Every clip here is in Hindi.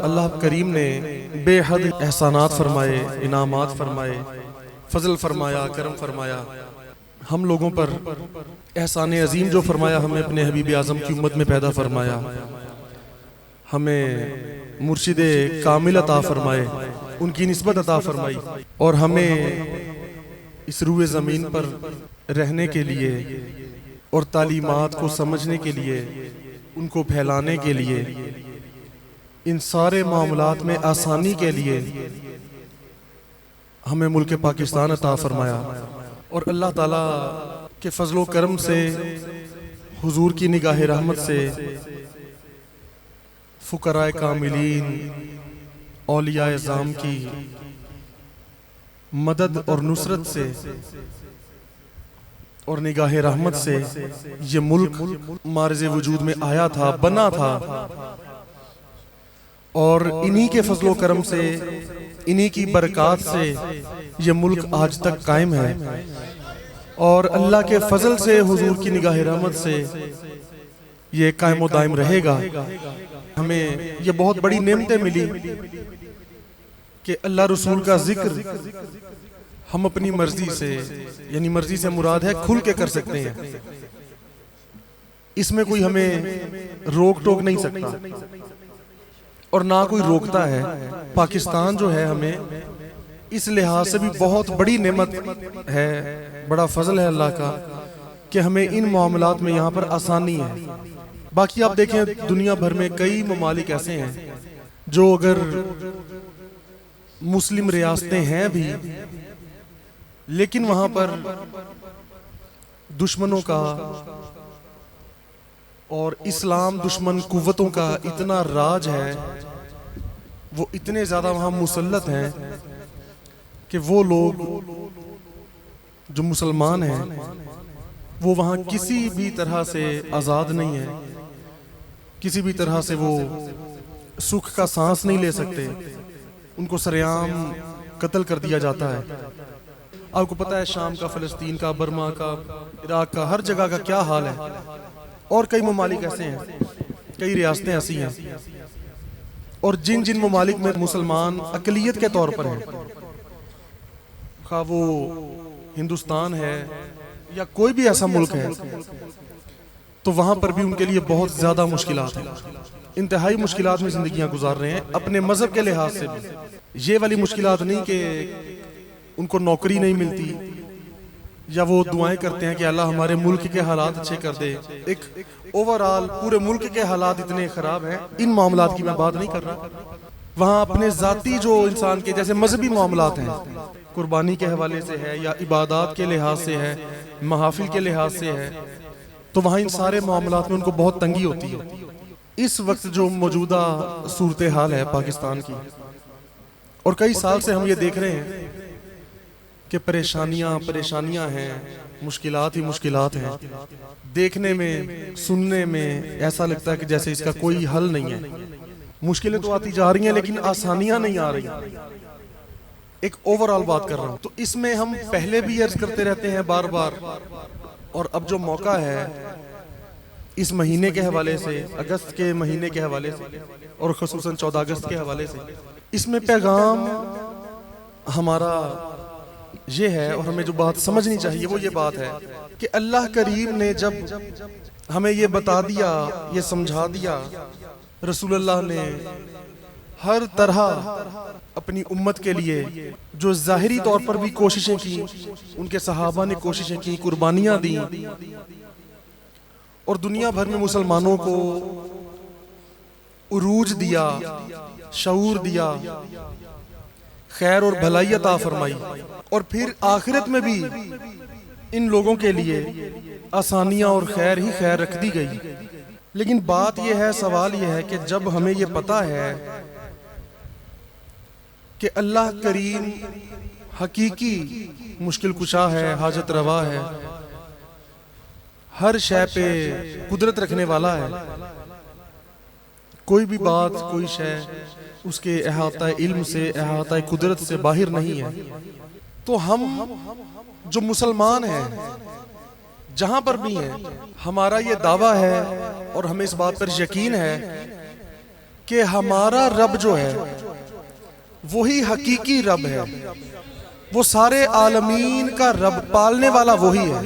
अल्लाह करीम ने बेहद एहसानात फरमाए, इनामात फरमाए, फजल फरमाया, करम फरमाया। हम लोगों पर एहसान अजीम जो फरमाया, हमें अपने हबीब आज़म की उम्मत में पैदा फरमाया, हमें मुर्शिद कामिल अता फरमाए, उनकी निस्बत अता फरमाई, और हमें इस रूए ज़मीन पर रहने के लिए और तालीमात को समझने के लिए, उनको फैलाने के लिए, इन सारे मामलात में आसानी के लिए हमें मुल्क पाकिस्तान अता फरमाया। और अल्लाह ताला के फजलो करम से, हुजूर की निगाह रहमत से, फुकराए कामिलीन, औलियाए ज़ाम की मदद और नुसरत से और निगाह रहमत से ये मुल्क मारज़े वजूद में आया था, बना था। और इन्हीं के फजलो करम से, इन्हीं की बरक़ात से ये मुल्क आज तक कायम है। और अल्लाह के फजल से, हुजूर की निगाह रहमत से ये कायम व दायम रहेगा। हमें ये बहुत बड़ी नेमतें मिली कि अल्लाह रसूल का जिक्र हम अपनी मर्जी से, यानी मर्जी से मुराद है खुल के कर सकते हैं। इसमें कोई हमें रोक टोक नहीं सकता और ना कोई रोकता है। पाकिस्तान जो है, हमें इस लिहाज से भी बहुत बड़ी नेमत है, बड़ा फजल है अल्लाह का कि हमें इन मामलात में यहाँ पर आसानी है। बाकी आप देखें, दुनिया भर में कई ममालिक ऐसे हैं जो अगर मुस्लिम रियासतें हैं भी, लेकिन वहां पर दुश्मनों का और इस्लाम दुश्मन कुव्वतों का इतना राज है, वो इतने ज्यादा वहां मुसल्लत हैं कि वो लोग जो मुसलमान हैं वो वहां किसी भी तरह से आज़ाद नहीं है, किसी भी तरह से वो सुख का सांस नहीं ले सकते। उनको सरेआम कत्ल कर दिया जाता है। आपको पता है शाम का, फ़लस्तीन का, बर्मा का, इराक का, हर जगह का क्या हाल है। और कई ममालिक ऐसे हैं, कई रियासतें ऐसी हैं, और जिन जिन ममालिक में मुसलमान अक़लियत के तौर पर हैं, खा वो हिंदुस्तान है या कोई भी ऐसा मुल्क है, तो वहाँ पर भी उनके लिए बहुत ज़्यादा मुश्किलात हैं। इंतहाई मुश्किलात में ज़िंदगियाँ गुजार रहे हैं, अपने मज़हब के लिहाज से भी। ये वाली मुश्किलात नहीं कि उनको नौकरी नहीं मिलती या वो दुआएं करते हैं कि अल्लाह हमारे मुल्क के हालात अच्छे कर दे। एक ओवरऑल पूरे मुल्क के हालात इतने ख़राब हैं, इन मामलात की मैं बात नहीं कर रहा। वहाँ अपने ज़ाती जो इंसान के, जैसे मजहबी मामलात हैं, कुर्बानी के हवाले से है या इबादत के लिहाज से है, महाफिल के लिहाज से है, तो वहाँ इन सारे मामलात में उनको बहुत तंगी होती है। इस वक्त जो मौजूदा सूरत हाल है पाकिस्तान की, और कई साल से हम ये देख रहे हैं कि परेशानियां हैं, मुश्किलात ही मुश्किलात हैं। देखने में, सुनने में ऐसा लगता है कि जैसे इसका कोई हल नहीं है। मुश्किलें तो आती जा रही हैं लेकिन आसानियां नहीं आ रही। एक ओवरऑल बात कर रहा हूं। तो इसमें हम पहले भी अर्ज करते रहते हैं बार बार, और अब जो मौका है इस महीने के हवाले से, अगस्त के महीने के हवाले से, और खुसूसन 14 अगस्त के हवाले से, इसमें पैगाम हमारा ये है, और हमें जो बात समझनी चाहिए वो ये बात है कि अल्लाह करीम ने जब हमें ये बता दिया, ये समझा दिया, रसूलुल्लाह ने हर तरह अपनी उम्मत के लिए जो ज़ाहिरी तौर पर भी कोशिशें की, उनके सहाबा ने कोशिशें की, कुर्बानियां दी, और दुनिया भर में मुसलमानों को उरूज दिया, शऊर दिया, खैर और भलाई अता फरमाई, और फिर आखिरत में भी इन लोगों के लिए आसानियां और खैर ही खैर रख दी गई। लेकिन बात यह है, सवाल यह है कि जब हमें यह पता है कि अल्लाह करीम हकीकी मुश्किल कुशा है, हाजत रवा है, हर शय पे कुदरत रखने वाला है, कोई भी बात, कोई शय उसके अहाता इल्म से, अहाता कुदरत से बाहर नहीं है, तो हम जो मुसलमान हैं जहां पर भी हैं, हमारा ये दावा है और हमें इस बात पर यकीन है कि हमारा रब जो है वही हकीकी रब है, वो सारे आलमीन का रब, पालने वाला वही है।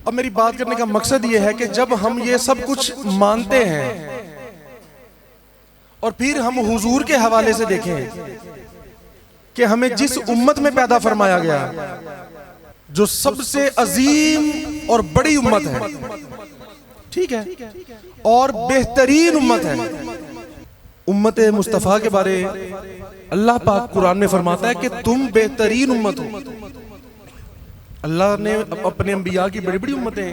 अब मेरी बात करने का मकसद ये है कि जब हम ये सब कुछ मानते हैं और फिर हम हुजूर के हवाले से देखें कि हमें जिस उम्मत में पैदा फरमाया गया, जो सबसे अजीम और बड़ी उम्मत है, ठीक है, और बेहतरीन उम्मत है, उम्मत मुस्तफ़ा के बारे अल्लाह पाक कुरान में फरमाता है कि तुम बेहतरीन उम्मत हो। अल्लाह ने अपने अंबिया की बड़ी बड़ी उम्मतें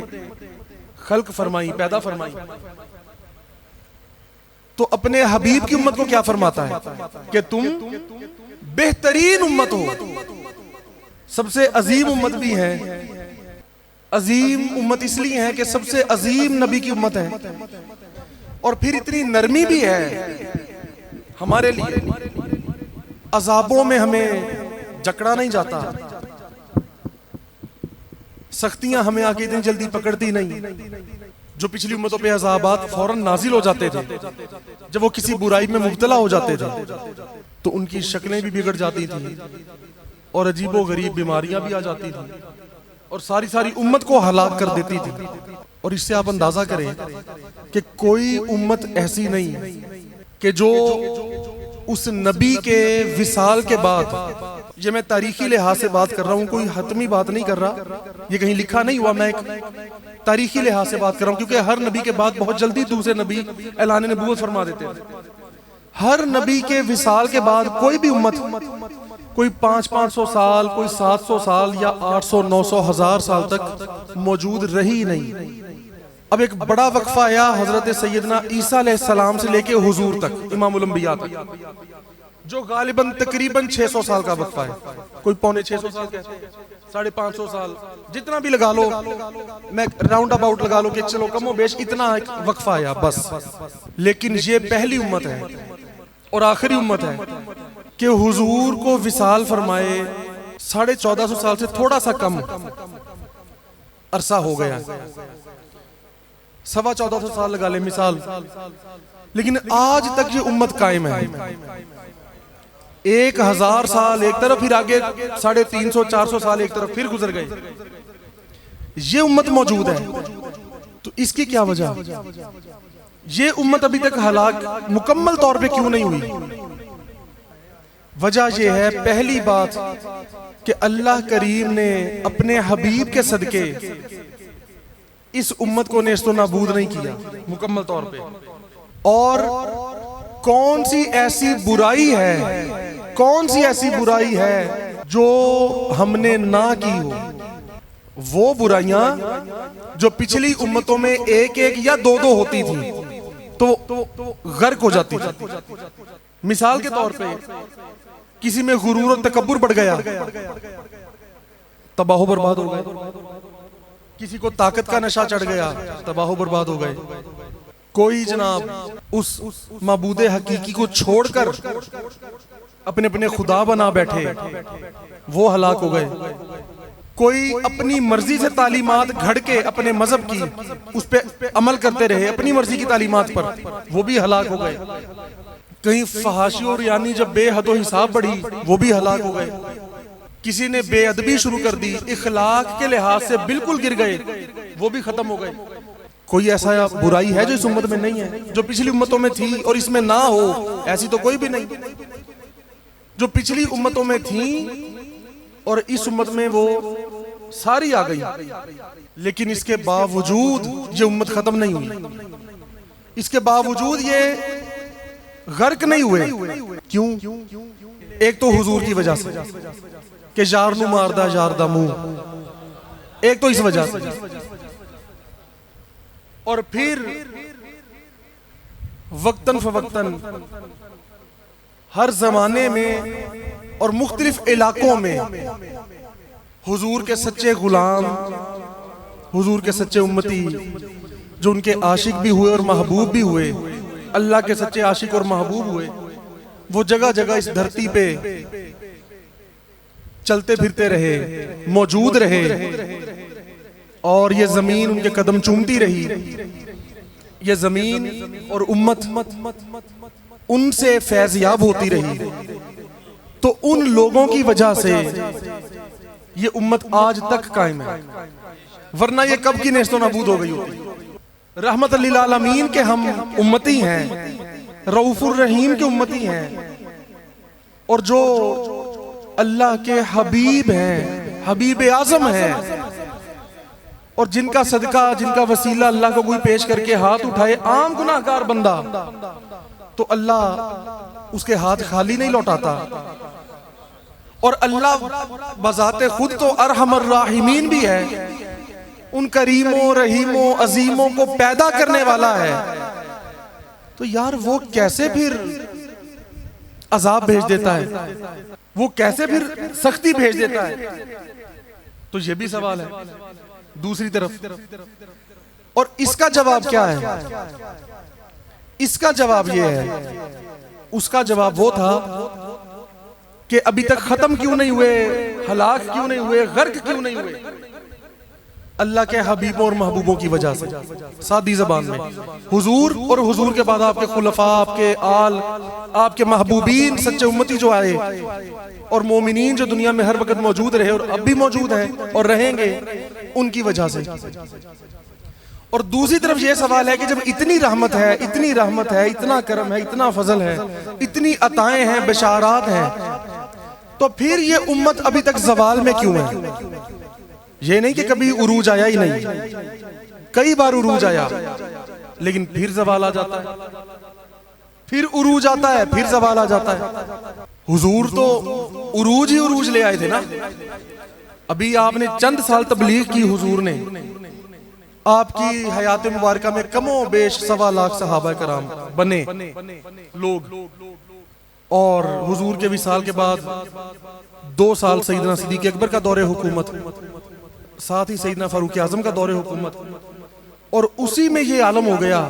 खल्क फरमाई, पैदा फरमाई, तो अपने हबीब की उम्मत को क्या फरमाता है कि तुम बेहतरीन उम्मत हो, सबसे अजीम उम्मत भी है। अजीम उम्मत इसलिए है कि सबसे अजीम नबी की उम्मत है, और फिर इतनी नरमी भी है हमारे लिए, अजाबों में हमें जकड़ा नहीं जाता, सख्तियां हमें आके इतनी जल्दी पकड़ती नहीं। जो पिछली उम्मतों पे अजाबात फौरन नाजिल हो जाते थे जब वो किसी बुराई में मुब्तला हो जाते थे, तो उनकी शक्लें भी बिगड़ जाती थी और अजीबो गरीब बीमारियां भी आ जाती थी और सारी सारी उम्मत को हलाक कर देती थी। और इससे आप अंदाजा करें कि कोई उम्मत ऐसी नहीं कि जो उस नबी के विसाल के बाद, ये मैं तारीखी लिहाज से बात कर रहा हूँ, कोई हतमी बात नहीं कर रहा, ये कहीं लिखा नहीं हुआ, मैं एक तारीखी लिहाज से बात कर रहा हूँ, क्योंकि हर नबी के बाद बहुत जल्दी दूसरे नबी ऐलान नबूवत फरमा देते हैं। हर नबी के विसाल के बाद कोई भी उम्मत, कोई 500-500 साल, कोई 700 साल या 800-900 1000 साल तक मौजूद रही नहीं। अब एक बड़ा वक्फा आया हजरत सैयदना ईसा अलैहिस्सलाम से लेके हुजूर तक, इमामुल अंबिया तक, जो गालिबन तकरीबन 600 साल का वक्फा है। कोई 650 साल कहते हैं, 550 साल, जितना भी लगा लो, मैं राउंड अबाउट लगा लो कि चलो कमो बेश इतना एक वक्फा आया बस। लेकिन ये पहली उम्मत है और आखिरी उम्मत है कि हुजूर को विसाल फरमाए 1450 साल से थोड़ा सा कम अरसा हो गया, 1425 साल लगा ले मिसाल, लेकिन आज तक ये उम्मत कायम है। 1000 साल एक तरफ, फिर आगे 350-400 साल एक तरफ, फिर गुजर गए, ये उम्मत मौजूद है। तो इसकी क्या वजह? ये उम्मत अभी तक हलाक मुकम्मल तौर पे क्यों नहीं हुई? वजह यह है, पहली बात कि अल्लाह करीम ने अपने हबीब के सदके इस उम्मत को नेस्तो नाबूद नहीं किया मुकम्मल तौर पे। और कौन सी ऐसी बुराई है, कौन सी ऐसी बुराई है जो हमने ना की हो? वो बुराइयां जो पिछली उम्मतों में एक एक या दो दो होती थी तो गर्क हो जाती थी। मिसाल के तौर पे किसी में गुरूर और तकब्बुर बढ़ गया, तबाह बर्बाद हो गए। किसी को ताकत का नशा चढ़ गया, तबाह बर्बाद हो गए। कोई जनाब उस माबूदे हकीकी को छोड़कर अपने अपने खुदा बना बैठे, वो हलाक हो गए। कोई अपनी मर्जी से तालीमात घड़ के अपने मजहब की उस पे अमल करते रहे, अपनी मर्जी की तालीमात पर, वो भी हलाक हो गए। कहीं फहाशी और यानी जब बेहदो हिसाब बढ़ी, वो भी हलाक हो गए। किसी ने बेअदबी शुरू कर दी, इखलाक के लिहाज से बिल्कुल गिर गए, वो भी खत्म हो गए। कोई ऐसा बुराई है जो इस उम्मत में नहीं है, जो पिछली उम्मतों में थी और इसमें ना हो? ऐसी तो कोई भी नहीं। जो पिछली उम्मतों में थी और इस उम्मत में वो सारी आ गई, लेकिन इसके बावजूद ये उम्मत खत्म नहीं हुई, इसके बावजूद ये गर्क नहीं हुए। क्यों? एक तो हुजूर की वजह से कि यार नू मारदा यार दा मुंह, एक तो इस वजह से, और फिर वक्तन फवक्तन हर जमाने में और मुख्तलिफ इलाकों में हुजूर के सच्चे गुलाम, हुजूर के सच्चे उम्मती, जो उनके आशिक भी हुए और महबूब भी हुए, अल्लाह के सच्चे आशिक और महबूब हुए, वो जगह जगह इस धरती पे चलते फिरते रहे, मौजूद रहे, और ये जमीन उनके कदम चूमती रही। ये जमीन और उम्मत उनसे फैज़याब होती रही, तो उन लोगों की वजह से ये उम्मत आज तक कायम है, वरना ये कब की नेस्तो नाबूद हो गई होती। रहमत लिल आलमीन के हम उम्मती हैं, रऊफुर रहीम के उम्मती हैं, और जो अल्लाह के हबीब हैं, हबीब आजम हैं, और जिनका सदका, जिनका वसीला अल्लाह को कोई पेश करके हाथ उठाए आम गुनाहगार बंदा, तो अल्लाह उसके हाथ खाली नहीं लौटाता। और अल्लाह बजाते खुद तो अरहमर राहिमीन भी है, उन करीमों रहीमों अजीमों को पैदा करने वाला है, तो यार वो कैसे फिर अजाब भेज देता है, वो कैसे फिर सख्ती भेज देता है? तो ये भी सवाल है दूसरी तरफ। और इसका जवाब क्या है? इसका जवाब ये है, उसका जवाब वो था कि अभी तक खत्म क्यों नहीं हुए, हलाक क्यों नहीं हुए, गर्क क्यों नहीं हुए? अल्लाह के हबीबों और महबूबों की वजह से। सादी जबान में हुजूर, और हुजूर के बाद आपके खुलफा, आपके आल, आपके महबूबीन सच्चे उम्मती जो आए, और मोमिनीन जो दुनिया में हर वक्त मौजूद रहे और अब भी मौजूद हैं और रहेंगे, उनकी वजह से। और दूसरी तरफ यह सवाल है कि जब इतनी रहमत है, इतनी रहमत है, इतना करम है, इतना फजल है, इतनी अताएं हैं, बशारात हैं, तो फिर ये उम्मत अभी तक जवाल में क्यों है? ये नहीं कि कभी उरूज आया ही नहीं, कई बार उरूज आया, लेकिन फिर जवाल आ जाता है, फिर उरूज आता है, फिर जवाल आ जाता है। हुजूर तो उरूज ही उरूज ले आए थे ना। अभी आपने चंद साल तबलीग की, हुजूर ने आपकी हयात मुबारका में कमो बेश 1.25 लाख सहाबा कराम बने लोग, और हुजूर के विसाल के बाद 2 साल सईदना सिद्दीक अकबर का दौरे हुकूमत, साथ ही सईदना फारूक आजम का दौरे हुकूमत, और उसी में ये आलम हो गया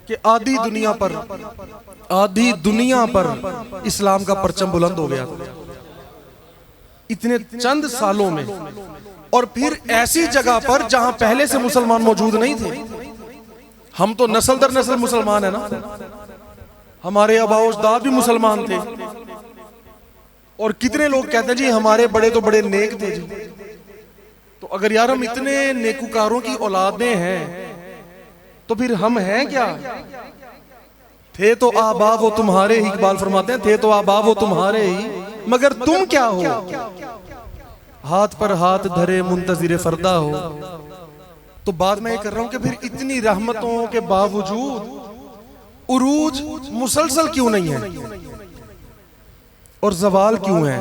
कि आधी दुनिया पर इस्लाम का परचम बुलंद हो गया इतने चंद सालों में। और फिर ऐसी जगह पर जहां पहले से मुसलमान मौजूद नहीं थे। हम तो नस्ल दर नस्ल मुसलमान है ना, हमारे आबाओ अजदाद भी मुसलमान थे, और कितने लोग कहते हैं जी हमारे बड़े तो बड़े नेक थे जी। तो अगर यार हम इतने नेकुकारों की औलादें हैं, तो फिर हम हैं क्या? थे तो आबा वो तुम्हारे ही, इकबाल फरमाते हैं, थे तो आबा वो तुम्हारे ही, मगर तुम क्या हो? हाथ पर हाथ धरे मुंतजिर फरदा हो। तो बात मैं ये कर रहा हूं कि फिर इतनी रहमतों के बावजूद उरूज मुसलसल क्यों नहीं है, और जवाल क्यों है?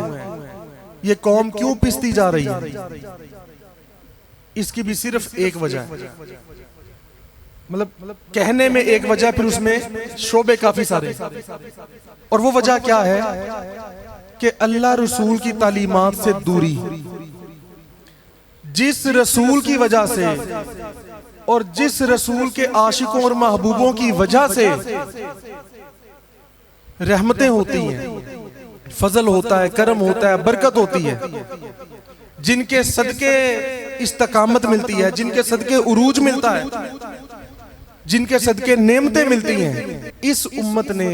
ये कौम क्यों पिसती जा रही है? इसकी भी सिर्फ एक वजह है, मतलब कहने में एक वजह, फिर उसमें शोबे काफी सारे। और वो वजह क्या है कि अल्लाह रसूल की तालीमात से दूरी। जिस रसूल की वजह से और जिस रसूल के आशिकों और महबूबों की वजह से रहमतें होती हैं, फजल होता है, करम होता है, बरकत होती है, जिनके सदके इस्तकामत मिलती है, जिनके सदके उरूज मिलता है, जिनके सदके नेमतें मिलती हैं, इस उम्मत ने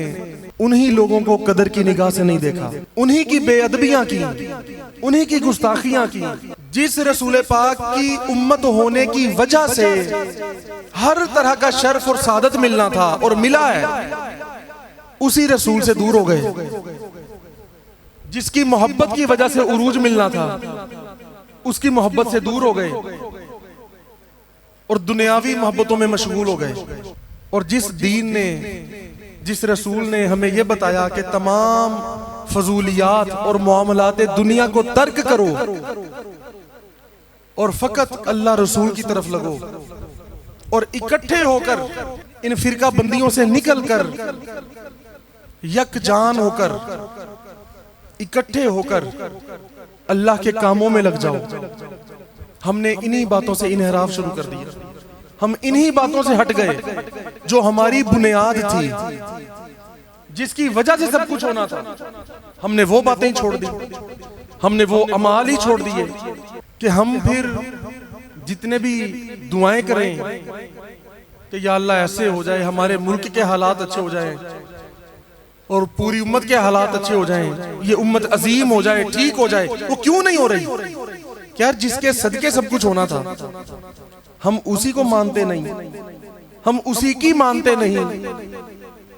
उन्हीं लोगों को कदर की निगाह से नहीं देखा, उन्हीं की बेअदबियां की, उन्हीं की गुस्ताखियां की। जिस रसूल पाक की उम्मत होने की वजह से हर तरह का शर्फ और सादत मिलना था और मिला है, उसी रसूल से दूर हो गए। जिसकी मोहब्बत की वजह से उरूज मिलना था, उसकी मोहब्बत से दूर हो गए और दुनियावी मोहब्बतों में मशगूल हो गए। और जिस दीन ने, जिस रसूल ने हमें यह बताया कि तमाम फजूलियात और मामलात दुनिया को तर्क करो और फकत अल्लाह रसूल की तरफ लगो, और इकट्ठे होकर इन फिरका बंदियों से निकलकर यकजान होकर, इकट्ठे होकर अल्लाह के कामों में लग जाओ। हमने इन्हीं बातों से इनहराफ शुरू कर दिया। हम इन्हीं बातों से हट गए जो हमारी बुनियाद थी, जिसकी वजह से सब कुछ होना था। हमने वो बातें ही छोड़ दी, हमने वो अमाल ही छोड़ दिए, कि हम फिर जितने भी दुआएं करें, कि या अल्लाह ऐसे हो जाए, हमारे मुल्क के हालात अच्छे हो जाएं और पूरी उम्मत के हालात अच्छे हो जाएं, ये उम्मत अजीम हो जाए, ठीक हो जाए। वो क्यों नहीं हो रही? क्या जिसके सदके सब कुछ होना था, हम उसी को मानते नहीं, हम उसी की मानते नहीं।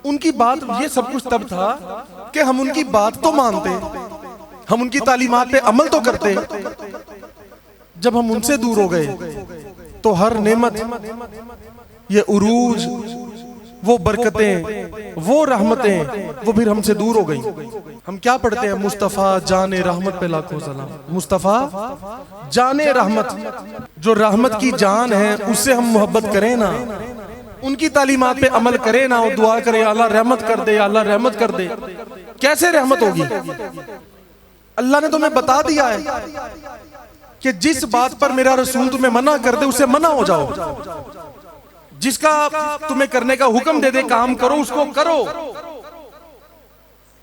उनकी बात, ये सब कुछ तब था कि हम उनकी बात तो मानते, हम उनकी तालीमात पे अमल तो करते। जब हम उनसे दूर हो गए तो हर नेमत, ये उरूज, वो बरकतें, वो रहमतें, वो फिर हमसे दूर हो गई। हम क्या पढ़ते हैं? मुस्तफ़ा जाने रहमत पे लाखों सलाम। मुस्तफ़ा जाने रहमत, जो रहमत की जान है उससे हम मोहब्बत करें ना, उनकी तालीमात पे अमल करें ना, और दुआ करें अल्लाह रहमत कर दे, अल्लाह रहमत कर दे। कैसे रहमत होगी? अल्लाह ने तुम्हें बता दिया है कि जिस बात पर मेरा रसूल तुम्हें मना कर दे उससे मना हो जाओ, जिसका तुम्हें करने का हुक्म दे दे काम करो उसको करो।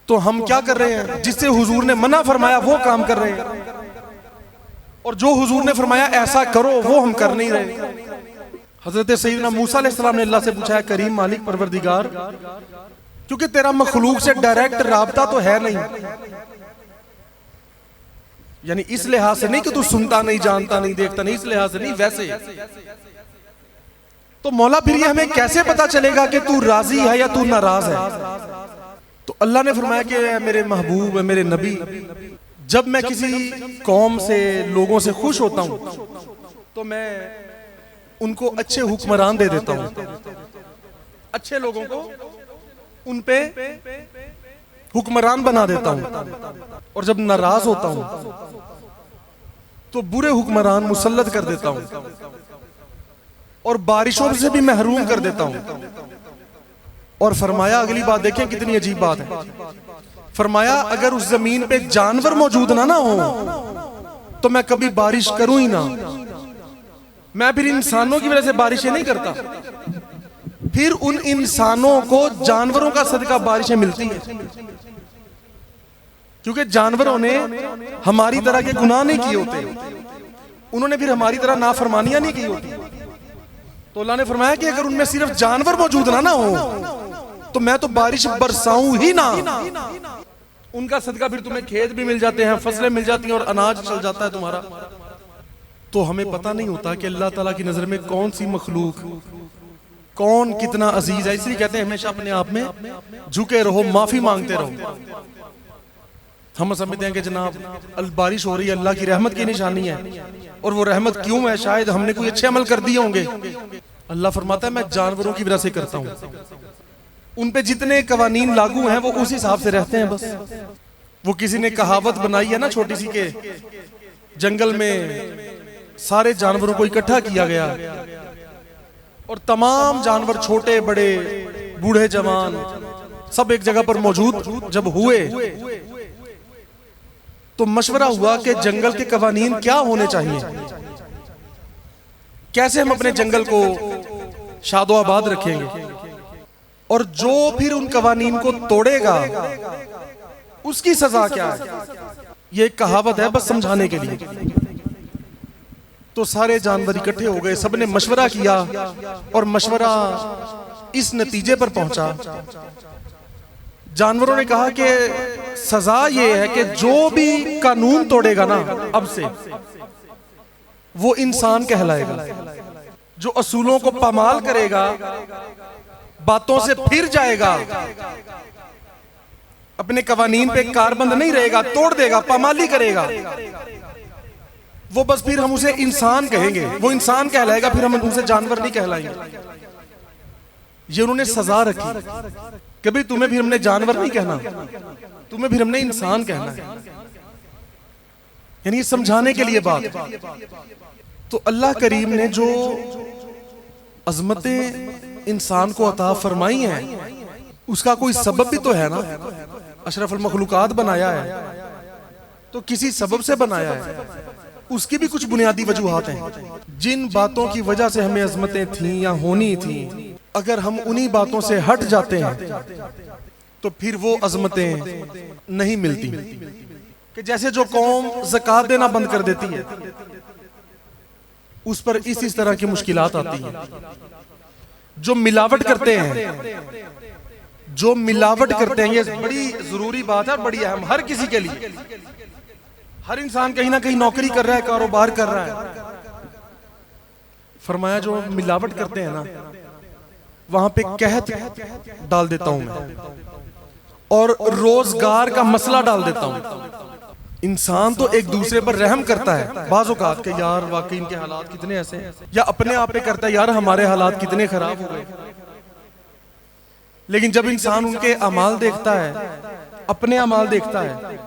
तो हम क्या कर रहे हैं? जिससे हुजूर ने मना फरमाया वो काम कर रहे हैं, और जो हुजूर ने फरमाया ऐसा करो वो हम कर नहीं रहे। हजरत सैयदना मूसा अलैहिस्सलाम ने अल्लाह से पूछा है, करीम मालिक परवरदिगार, क्योंकि तेरा मखलूक से डायरेक्ट राबता तो है नहीं, यानी इस लिहाज से नहीं कि तू सुनता नहीं, जानता नहीं, देखता नहीं, इस लिहाज से नहीं, वैसे तो मौला फिर ये हमें कैसे पता चलेगा कि तू राजी है या तू नाराज है? तो अल्लाह ने फरमाया कि मेरे महबूब, मेरे नबी, जब मैं किसी कौम से, लोगों से खुश होता हूं तो मैं उनको अच्छे हुक्मरान दे देता हूं, अच्छे लोगों को उन पे हुक्मरान बना देता हूं, और जब नाराज होता हूं तो बुरे हुक्मरान मुसल्लत कर देता हूं और बारिशों से भी महरूम कर देता हूं। और फरमाया, अगली बात देखें कितनी अजीब बात है, फरमाया अगर उस जमीन पे जानवर मौजूद ना हो तो मैं कभी बारिश करूं ही ना। मैं फिर इंसानों की वजह से बारिशें नहीं करता, फिर उन इंसानों को जानवरों का सदका बारिशें मिलती है, क्योंकि जानवरों ने हमारी तरह के गुनाह नहीं किए होते, उन्होंने फिर हमारी तरह नाफरमानियां नहीं की होती। तो अल्लाह ने फरमाया कि अगर उनमें सिर्फ जानवर मौजूद ना हो तो मैं तो बारिश बरसाऊं ही ना। उनका सदका फिर तुम्हें खेत भी मिल जाते हैं, फसलें मिल जाती हैं और अनाज चल जाता है तुम्हारा। तो हमें पता नहीं होता कि अल्लाह ताला की नजर में कौन सी मखलूक, कौन कितना अजीज है। इसलिए कहते हैं हमेशा अपने आप में झुके रहो, माफी मांगते रहो। हम समझते हैं कि जनाब बारिश हो रही है, अल्लाह की रहमत की निशानी है, और वो रहमत क्यों है? शायद हमने कोई अच्छे अमल कर दिए होंगे। अल्लाह फरमाता है मैं जानवरों की वजह से करता हूं, उन पे जितने कवानीन लागू हैं वो उस हिसाब से रहते हैं बस। वो किसी ने कहावत बनाई है ना छोटी सी, के जंगल में सारे जानवरों को इकट्ठा किया गया और तमाम जानवर, छोटे बड़े, बूढ़े जवान, सब एक जगह पर मौजूद जब हुए तो मशवरा हुआ कि जंगल के कवानीन क्या होने चाहिए, कैसे हम अपने जंगल को शादो आबाद रखेंगे, और जो फिर उन कवानीन को तोड़ेगा उसकी सजा क्या है। ये एक कहावत है बस समझाने के लिए। तो सारे जानवर इकट्ठे हो गए, सबने मशवरा किया और मशवरा इस नतीजे पर पहुंचा। जानवरों ने कहा कि सजा ये है कि जो भी कानून तोड़ेगा ना अब से वो इंसान कहलाएगा, जो असूलों को पामाल करेगा, बातों से फिर जाएगा, अपने कवानीन पे कारबंद नहीं रहेगा, तोड़ देगा, पामाली करेगा, वो बस फिर हम उसे इंसान कहेंगे, वो इंसान कहलाएगा, फिर हम उसे जानवर नहीं कहलाएंगे। ये उन्होंने सजा रखी कि भाई तुम्हें फिर हमने जानवर नहीं कहना, तुम्हें फिर हमने इंसान कहना है, यानी समझाने के लिए बात। तो अल्लाह करीम ने जो अजमतें इंसान को अता फरमाई हैं उसका कोई सबब भी तो है ना। अशरफुल मखलूकात बनाया है तो किसी सबब से बनाया है, उसकी भी कुछ बुनियादी वजूहात हैं। जिन बातों की वजह से हमें अजमतें थी या होनी थी, अगर हम उन्हीं बातों से हट जाते हैं तो फिर वो अजमतें नहीं मिलती। कि जैसे जो कौम ज़कात देना बंद कर देती है उस पर इस तरह की मुश्किलात आती हैं। जो मिलावट करते हैं, जो मिलावट करते हैं, ये बड़ी जरूरी बात है, बड़ी अहम, हर किसी के लिए। हर इंसान कहीं ना कहीं नौकरी कर रहा है, कारोबार कर रहा है। फरमाया जो मिलावट करते हैं ना, वहां पे कहत डाल देता हूं मैं, और रोजगार का मसला डाल देता हूं। इंसान तो एक दूसरे पर रहम करता है बाज़ औक़ात के, यार वाकई इनके हालात कितने ऐसे हैं, या अपने आप पे करता है, यार हमारे हालात कितने खराब हो गए। लेकिन जब इंसान उनके अमाल देखता है, अपने अमाल देखता है,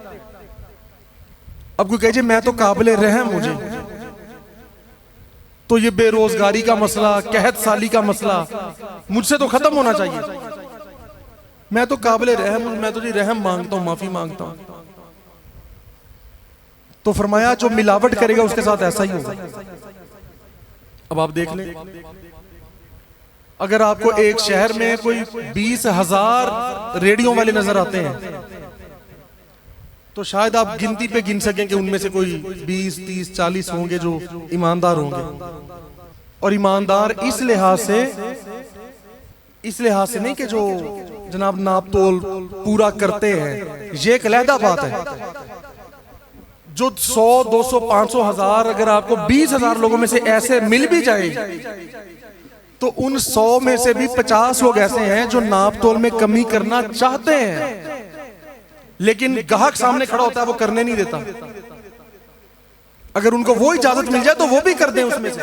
अब कोई कहे मैं तो काबिल रहम, मुझे तो ये बेरोजगारी का मसला, कहत साली का मसला मुझसे तो खत्म होना चाहिए, मैं तो काबिल रहम, मैं तो जी रहम मांगता हूं, माफी मांगता हूं। तो फरमाया जो मिलावट करेगा उसके साथ ऐसा ही होगा। अब आप देख लें, अगर आपको एक शहर में कोई 20,000 रेडियो वाले नजर आते हैं, तो शायद आप गिनती पे गिन सकें कि उनमें से कोई 20, 30, 40 होंगे जो ईमानदार होंगे। और ईमानदार इस लिहाज से नहीं कि जो जनाब नाप तोल पूरा करते हैं, ये एक अलहदा बात है। जो 100, 200, 500, 1000, अगर आपको 20,000 लोगों में से ऐसे मिल भी जाए, तो उन 100 में से भी 50 लोग ऐसे हैं जो नाप तोल में कमी करना चाहते हैं, लेकिन ग्राहक सामने खड़ा होता है, वो करने नहीं देता। अगर उनको वो इजाजत मिल जाए तो वो भी कर दें उसमें से।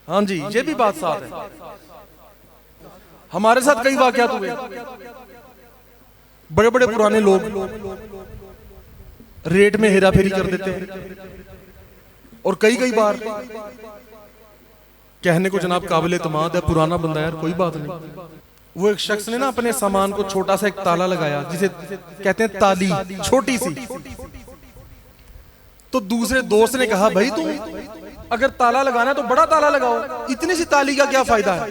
हाँ जी, ये भी बात साथ है। हमारे साथ कई वाकयात हुए, बड़े बड़े पुराने लोग रेट में हेरा फेरी कर देते हैं, और कई बार कहने को जनाब काबिल एतमाद है, पुराना बंदा यार, कोई बात नहीं। वो एक शख्स ने ना अपने सामान को छोटा सा एक ताला लगाया, जिसे कहते हैं ताली, छोटी सी। तो दूसरे दोस्त ने कहा, भाई तुम अगर ताला लगाना है तो बड़ा ताला लगाओ, इतनी सी ताली का क्या फायदा है।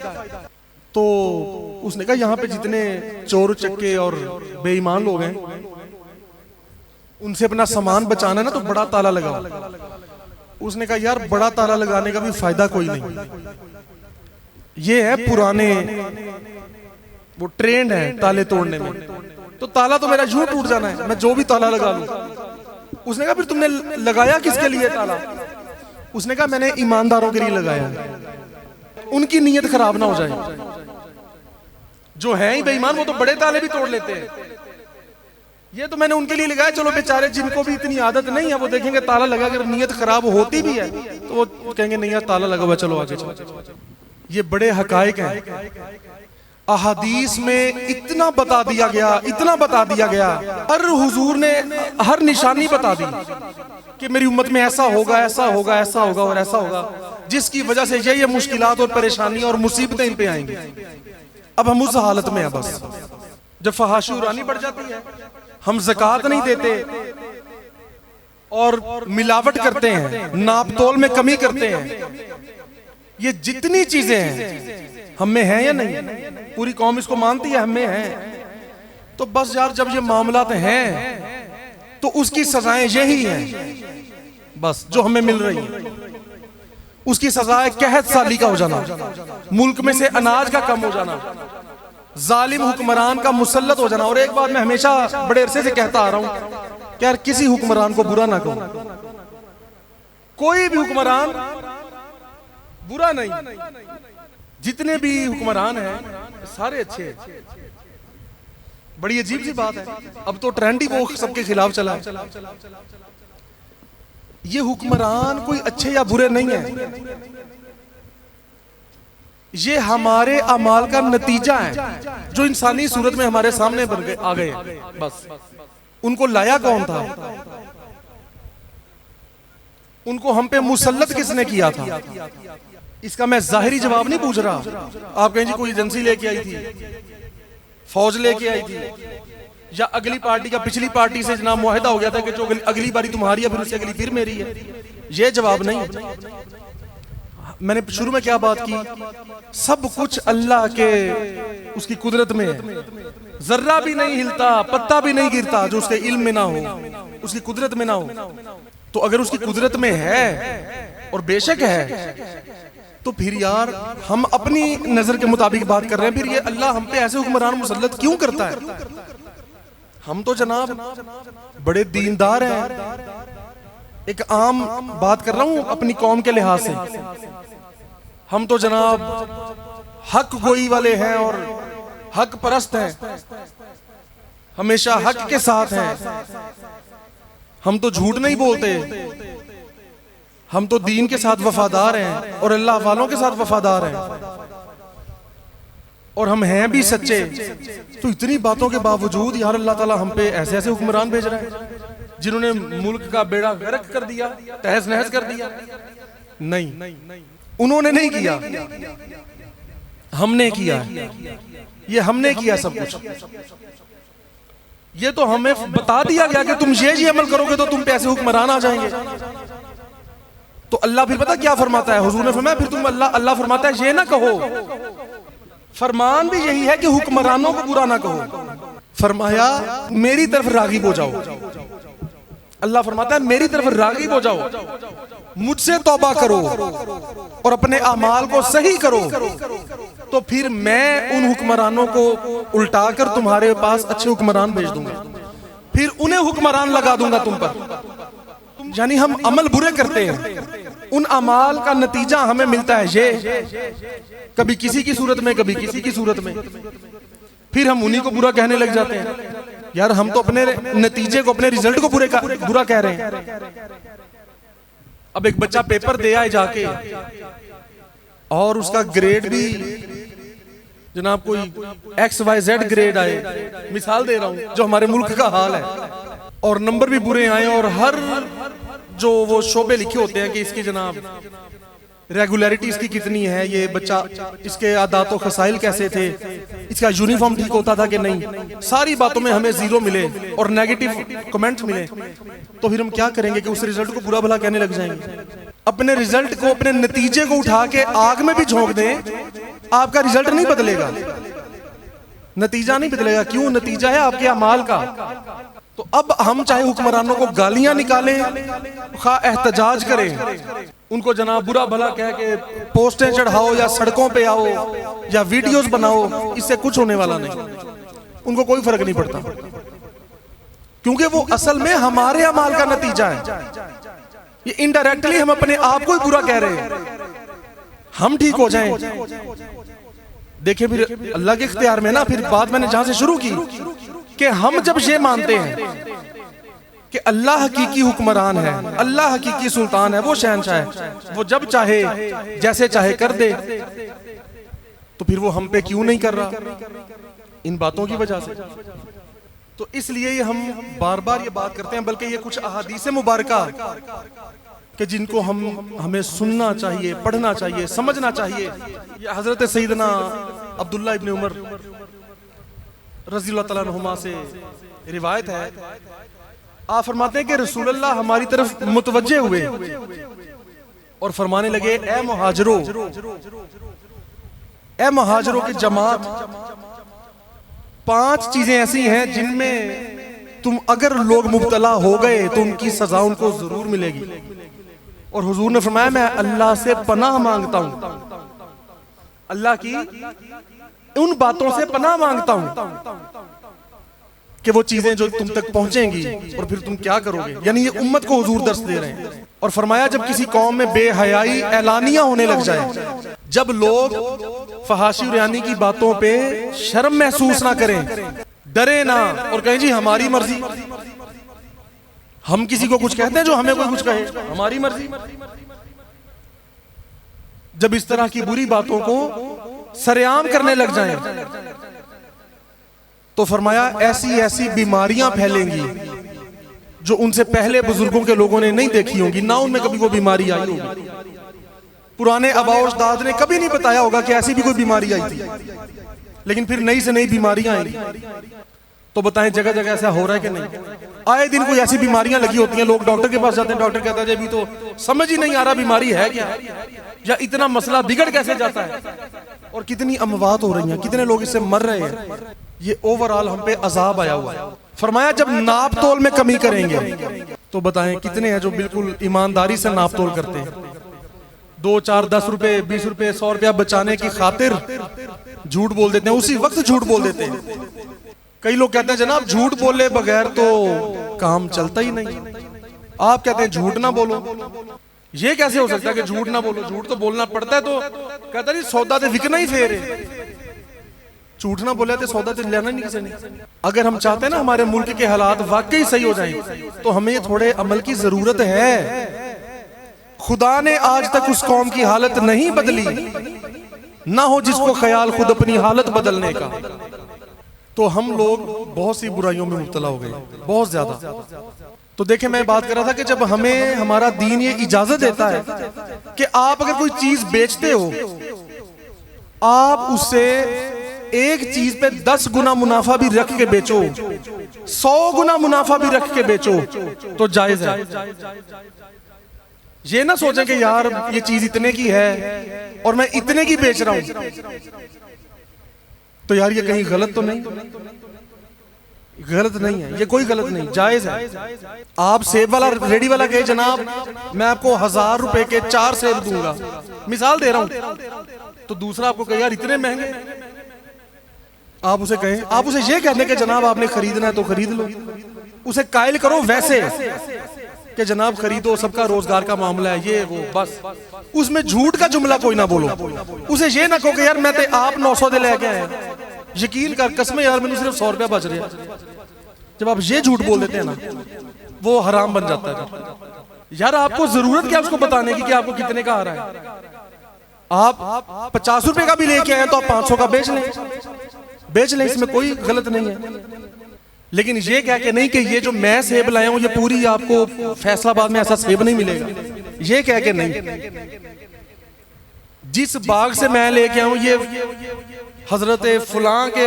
तो उसने कहा, यहाँ पे जितने चोर चक्के और बेईमान लोग हैं, उनसे अपना सामान बचाना ना, तो बड़ा ताला लगाओ। उसने कहा, यार बड़ा ताला लगाने का भी फायदा कोई नहीं, ये है पुराने वो ट्रेंड है ताले तोड़ने में, तो ताला तो मेरा झूठ टूट जाना है, मैं जो भी ताला लगा लूं। उसने कहा, फिर तुमने लगाया किसके लिए ताला? उसने कहा, मैंने ईमानदारों के लिए लगाया, उनकी नीयत खराब ना हो जाए। जो है ही बेईमान वो तो बड़े ताले भी तोड़ लेते हैं, ये तो मैंने उनके लिए लगाया। चलो बेचारे जिनको भी इतनी आदत नहीं है, वो देखेंगे ताला लगा कर नीयत खराब होती भी है तो वो कहेंगे नहीं यार ताला लगा हुआ, चलो आगे चलो। ये बड़े हकायक हैं। अहादीस में इतना बता दिया गया, इतना बता दिया गया, हर हुजूर ने हर निशानी बता दी कि मेरी उम्मत में ऐसा होगा, ऐसा होगा, ऐसा होगा और ऐसा होगा, जिसकी वजह से ये मुश्किलात और परेशानी और मुसीबतें इन पे आएंगी। अब हम उस हालत में है, बस जब फहाशी उरानी बढ़ जाती है, हम ज़कात नहीं देते और मिलावट करते हैं, नाप तोल में कमी करते हैं, ये जितनी चीजें हैं हम में है या नहीं? पूरी कौम इसको मानती है हम में है। तो बस यार जब ये मामलात हैं तो उसकी सजाएं यही हैं, बस जो हमें मिल रही है उसकी सजा है कहत साली का हो जाना, मुल्क में से अनाज का कम हो जाना, जालिम हुक्मरान का मुसल्लत हो जाना। और एक बात मैं हमेशा बड़े अरसे से कहता आ रहा हूं कि यार किसी हुक्मरान को बुरा ना कहो, कोई भी हुक्मरान बुरा नहीं, जितने भी हुक्मरान हैं सारे अच्छे हैं। बड़ी अजीब सी बात है, अब तो ट्रेंड ही वो सबके खिलाफ चला है। ये हुक्मरान कोई अच्छे या बुरे नहीं है, ये हमारे अमाल का नतीजा है जो इंसानी सूरत में हमारे सामने आ गए। बस उनको लाया कौन था, उनको हम पे मुसल्लत किसने किया था, इसका मैं जाहिरी जवाब नहीं पूछ रहा। आप कहें जी कोई एजेंसी लेके आई थी, फौज लेके आई थी, या अगली पार्टी का पिछली पार्टी से जनाब मुआहिदा हो गया था कि जो अगली बारी तुम्हारी है फिर उससे अगली फिर मेरी है। ये जवाब नहीं। मैंने शुरू में क्या बात की, सब कुछ अल्लाह के उसकी कुदरत में है, जर्रा भी नहीं हिलता, पत्ता भी नहीं गिरता जो उसके इल्म में ना हो, उसकी कुदरत में ना हो। तो अगर उसकी कुदरत में है और बेशक है, तो फिर यार हम अपनी नजर के मुताबिक बात कर रहे हैं, फिर ये अल्लाह हम पे ऐसे हुक्मरान मुसल्लत क्यों करता है? हम तो जनाब बड़े दीनदार हैं। एक आम बात कर रहा हूं अपनी कौम के लिहाज से, हम तो जनाब हक गोई वाले हैं और हक परस्त हैं, हमेशा हक के साथ हैं। हम तो झूठ नहीं बोलते, हम तो दीन के साथ वफादार हैं और अल्लाह वालों के साथ वफादार हैं, और हम हैं भी सच्चे। तो इतनी बातों के बावजूद यार अल्लाह ताला हम पे ऐसे ऐसे हुक्मरान भेज रहे हैं जिन्होंने मुल्क का बेड़ा गर्क कर दिया, तहस नहस कर दिया। नहीं, उन्होंने नहीं किया, हमने किया। ये हमने किया सब कुछ। ये तो हमें बता दिया गया कि तुम ये अमल करोगे तो तुम पे ऐसे हुक्मरान आ जाएंगे। तो अल्लाह फिर पता क्या फरमाता है? हुजूर ने फरमाया फिर तुम अल्लाह फरमाता है ये ना कहो, फरमान भी यही है कि हुक्मरानों को बुरा ना कहो। फरमाया मेरी तरफ राग़िब हो जाओ। अल्लाह फरमाता है मेरी तरफ राग़िब हो जाओ, मुझसे तौबा करो और अपने अमाल को सही करो, तो फिर मैं उन हुक्मरानों को उल्टाकर तुम्हारे पास अच्छे हुक्मरान भेज दूंगा, फिर उन्हें हुक्मरान लगा दूंगा तुम पर। यानी हम अमल बुरे करते हैं, उन अमाल का नतीजा हमें मिलता है ये, कभी किसी की सूरत में कभी किसी की सूरत में, फिर हम उन्हीं को बुरा कहने लग जाते हैं। यार हम तो अपने नतीजे को, अपने रिजल्ट को बुरा कह रहे हैं। अब एक बच्चा पेपर दे आए जाके और उसका ग्रेड भी जनाब कोई XYZ ग्रेड आए, मिसाल दे रहा हूं जो हमारे मुल्क का हाल है, और नंबर भी बुरे आए, और हर जो वो शोबे लिखे होते हैं कि इसकी जनाब रेगुलरिटी इसकी कितनी है, ये बच्चा इसके आदात व खसाइल कैसे थे, इसका यूनिफॉर्म ठीक होता था कि नहीं, सारी बातों में हमें 0 मिले और नेगेटिव कमेंट्स मिले, तो फिर हम क्या करेंगे कि उस रिजल्ट को बुरा भला कहने लग जाएंगे। अपने रिजल्ट को, अपने नतीजे को उठा के आग में भी झोंक दें, आपका रिजल्ट नहीं बदलेगा, नतीजा नहीं बदलेगा। क्यों? नतीजा है आपके अमाल का। तो अब हम चाहे हुक्मरानों को गालियां निकालें, खा एहतजाज करें, उनको जनाब बुरा भला कह के पोस्टें चढ़ाओ या सड़कों पे आओ या वीडियोस बनाओ, इससे कुछ होने वाला नहीं, उनको कोई फर्क नहीं पड़ता, क्योंकि वो असल में हमारे अमाल का नतीजा है। ये इनडायरेक्टली हम अपने आप को ही बुरा कह रहे हैं। हम ठीक हो जाएं, देखिए फिर अल्लाह के इख्तियार में ना। फिर बात मैंने जहां से शुरू की कि हम जब ये मानते हैं कि अल्लाह हकीकी हुक्मरान है, अल्लाह हकीकी सुल्तान है, वो शहनशाह है, वो जब चाहे जैसे चाहे कर दे, तो फिर वो हम पे क्यों नहीं कर रहा? इन बातों की वजह से। तो इसलिए ये हम बार बार ये बात करते हैं, बल्कि ये कुछ अहादीस मुबारका कि जिनको हमें सुनना चाहिए, पढ़ना चाहिए, समझना चाहिए। ये हजरत सैयदना अब्दुल्ला इब्न उमर रज़ियल्लाहु तआला अन्हुमा से रिवायत है। आप फरमाते हैं कि रसूलुल्लाह हमारी तरफ मुतवज्जे हुए और फरमाने लगे, ए मुहाजिरों की जमात, 5 चीजें ऐसी हैं जिनमें तुम अगर लोग मुब्तला हो गए तो उनकी सजा उनको जरूर मिलेगी। और हुजूर ने फरमाया मैं अल्लाह से पनाह मांगता हूं, अल्लाह की उन बातों से पनाह मांगता हूं कि वो चीजें जो तुम तक पहुंचेंगी और फिर तुम क्या करोगे। यानी ये उम्मत को हुजूर दर्स दे रहे हैं। और फरमाया जब किसी कौम में बेहयाई एलानिया होने लग जाए, जब लोग फहाशी रियानी की बातों पे शर्म महसूस ना करें, डरे ना और कहें जी हमारी मर्जी, हम किसी को कुछ कहते हैं जो हमें कोई कुछ कहे, हमारी मर्जी। जब इस तरह की बुरी बातों को सरेआम करने लग जाएं, तो फरमाया ऐसी ऐसी बीमारियां फैलेंगी जो उनसे पहले बुजुर्गों के लोगों ने नहीं देखी होंगी, ना उनमें कभी वो बीमारी आई होगी। पुराने आबाओ अजदाद ने कभी नहीं बताया होगा कि ऐसी भी कोई बीमारी आई थी, लेकिन फिर नई से नई बीमारियां आई। तो बताएं जगह जगह ऐसा हो रहा है कि नहीं? आए दिन कोई ऐसी बीमारियां लगी होती हैं, लोग डॉक्टर के पास जाते हैं, डॉक्टर कहता है अभी तो समझ ही नहीं आ रहा बीमारी है क्या, या इतना मसला बिगड़ कैसे जाता है, और कितनी अमवात हो रही हैं, कितने लोग इससे मर रहे हैं। ये ओवरऑल हम पे अजाब आया हुआ है। फरमाया जब नाप तोल में कमी करेंगे तो बताएं कितने हैं जो बिल्कुल ईमानदारी से नाप तोल करते हैं। 2, 4, 10 रुपए, 20 रुपए, 100 रुपया बचाने की खातिर झूठ बोल देते हैं, उसी वक्त झूठ बोल देते हैं। कई लोग कहते हैं जनाब झूठ बोले बगैर तो काम चलता ही नहीं, आप कहते हैं झूठ ना बोलो। ये कैसे हो सकता है कि झूठ ना बोलो? झूठ तो बोलना पड़ता है। तो कहता नहीं सौदा तो विकना ही फेर है, झूठ ना बोले तो सौदा तो लेना नहीं किसी ने। अगर हम चाहते हैं ना हमारे मुल्क के हालात वाकई सही हो जाएं, तो हमें थोड़े अमल की जरूरत है। खुदा ने आज तक उस कौम की हालत नहीं बदली, ना हो जिसको ख्याल खुद अपनी हालत बदलने का। तो हम लोग बहुत सी बुराइयों में मुब्तला हो गए, बहुत ज्यादा। तो देखें, मैं बात कर रहा था कि जब हमें हमारा दीन ये इजाजत देता है कि आप अगर कोई चीज बेचते हो, आप उससे एक चीज पे 10 गुना मुनाफा भी रख के बेचो, 100 गुना मुनाफा भी रख के बेचो, तो जायज है। ये ना सोचें कि यार ये चीज इतने की है और मैं इतने की बेच रहा हूं, तो यार ये कहीं गलत तो नहीं? गलत नहीं है, ये कोई गलत नहीं, जायज है। आप सेब वाला रेडी वाला कहे जनाब मैं आपको 1000 रुपए के 4 सेब दूंगा, मिसाल दे रहा हूं, तो दूसरा आपको कहे यार इतने महंगे। आप उसे कहें, आप उसे ये कहने के जनाब आपने खरीदना है तो खरीद लो। उसे कायल करो वैसे कि जनाब खरीदो, सबका रोजगार का मामला है ये वो, बस उसमें झूठ का जुमला कोई ना बोलो। उसे ये ना कहो कि यार मैं तो आप 900 दे लेके आए, यकीन कर कसम यार मैंने सिर्फ 100 रुपया बच रहा है। जब आप ये झूठ बोल देते हैं ना, वो हराम बन जाता है। यार आपको जरूरत क्या उसको बताने की कि आपको कितने का आ रहा है? आप 50 रुपए का भी लेके आए तो आप 500 का बेच लें, इसमें कोई गलत नहीं है। लेकिन ये कह के नहीं कि ये जो मैं सेब लाया हूं ये पूरी आपको फैसलाबाद में ऐसा सेब नहीं मिलेगा, ये कह के नहीं। जिस बाग से मैं लेके आऊं ये हजरत फुलां के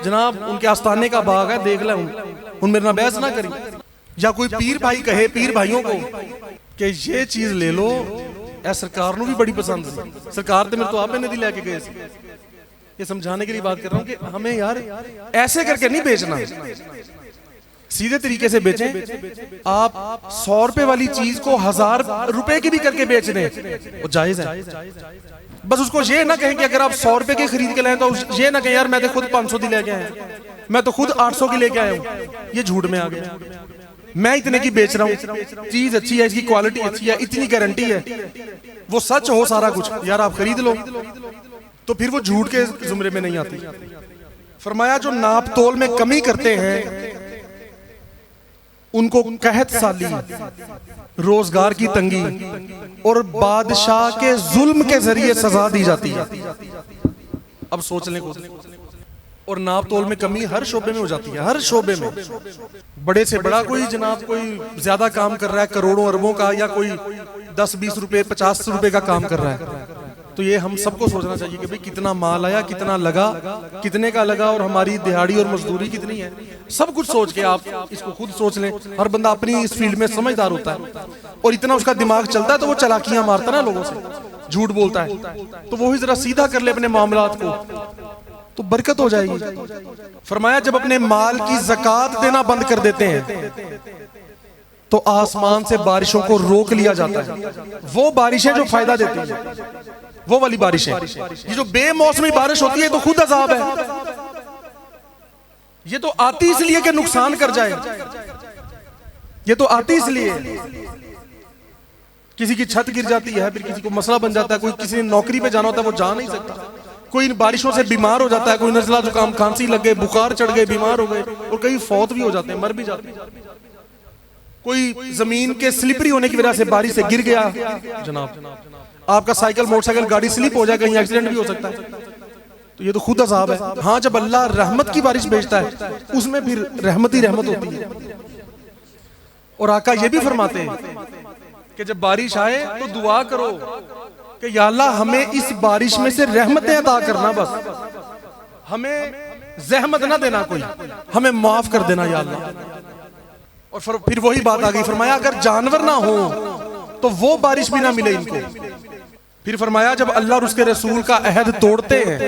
जनाब उनके आस्थाने का बाग है, देख ले उन मेरे ना बहस ना करी। या कोई पीर भाई कहे पीर भाइयों को कि ये चीज ले लो, ऐ सरकार नू भी बड़ी पसंद है, सरकार तो मेरे तो आप नदी लेके गए। ये समझाने के लिए बात कर रहा हूं कि हमें यार ऐसे करके नहीं बेचना, सीधे तरीके से बेचें। आप 100 रुपए वाली चीज को 1000 रुपए की भी करके बेच दें, वो जायज है। बस उसको ये ना कहें कि अगर आप 100 रुपए के खरीद के लाए तो ये ना कहें यार मैं तो खुद 500 की लेके आया, मैं तो खुद 800 की लेके आया हूं। ये झूठ में आ गया, मैं इतने की बेच रहा हूं, चीज अच्छी है, इसकी क्वालिटी अच्छी है, इतनी गारंटी है, वो सच हो सारा कुछ, यार आप खरीद लो, तो फिर वो झूठ के जुमरे में नहीं आती। फरमाया जो नाप तोल में कमी करते हैं उनको कहत साली, रोजगार की तंगी और बादशाह के जुल्म के जरिए सजा दी जाती है। अब सोच लें को, और नाप तोल में कमी हर शोबे में हो जाती है, हर शोबे में। बड़े से बड़ा कोई जनाब कोई ज्यादा काम कर रहा है करोड़ों अरबों का, या कोई 10-20 रुपए 50 रुपए का काम कर रहा है, तो ये हम सबको सोचना चाहिए कि भाई कितना माल आया, कितना लगा, कितने का लगा, और हमारी दिहाड़ी और मजदूरी कितनी है। सब कुछ सोच के आप इसको खुद सोच लें। हर बंदा अपनी इस फील्ड में समझदार होता है और इतना उसका दिमाग चलता है तो वो चालाकियां मारता है ना लोगों से, झूठ बोलता है, तो वो ही जरा सीधा कर ले अपने मामलात को, तो बरकत हो जाएगी। फरमाया जब अपने माल की ज़कात देना बंद कर देते हैं तो आसमान से बारिशों को रोक लिया जाता है। वो बारिशें जो फायदा देती हैं, वो वाली बारिशें, ये जो बेमौसमी बारिश होती है तो खुद अजाब है। ये तो आती इसलिए कि नुकसान कर जाए, ये तो आती इसलिए किसी की छत गिर जाती है, फिर किसी को मसला बन जाता है, कोई किसी ने नौकरी पे जाना होता है वो जा नहीं सकता, कोई इन बारिशों से बीमार हो जाता है, कोई नजला जुकाम खांसी लग गए, बुखार चढ़ गए, बीमार हो गए, और कई फौत भी हो जाते हैं, मर भी जाते हैं। कोई जमीन के स्लिपरी होने की वजह से बारिश से गिर गया, जनाब आपका साइकिल मोटरसाइकिल गाड़ी स्लिप हो जाए, कहीं एक्सीडेंट भी हो सकता है, तो ये तो खुद अजाब है। हाँ, जब अल्लाह रहमत की बारिश भेजता है उसमें फिर रहमत ही रहमत होती है। और आका ये भी फरमाते हैं कि जब बारिश आए तो दुआ करो कि या अल्लाह हमें इस बारिश में से रहमतें अता करना, बस हमें जहमत ना देना, कोई हमें माफ कर देना या अल्लाह। और फिर वही बात आ गई, फरमाया अगर जानवर ना हो तो वो बारिश भी ना मिले इनको। फिर फरमाया जब अल्लाह और उसके रसूल का अहद तोड़ते हैं,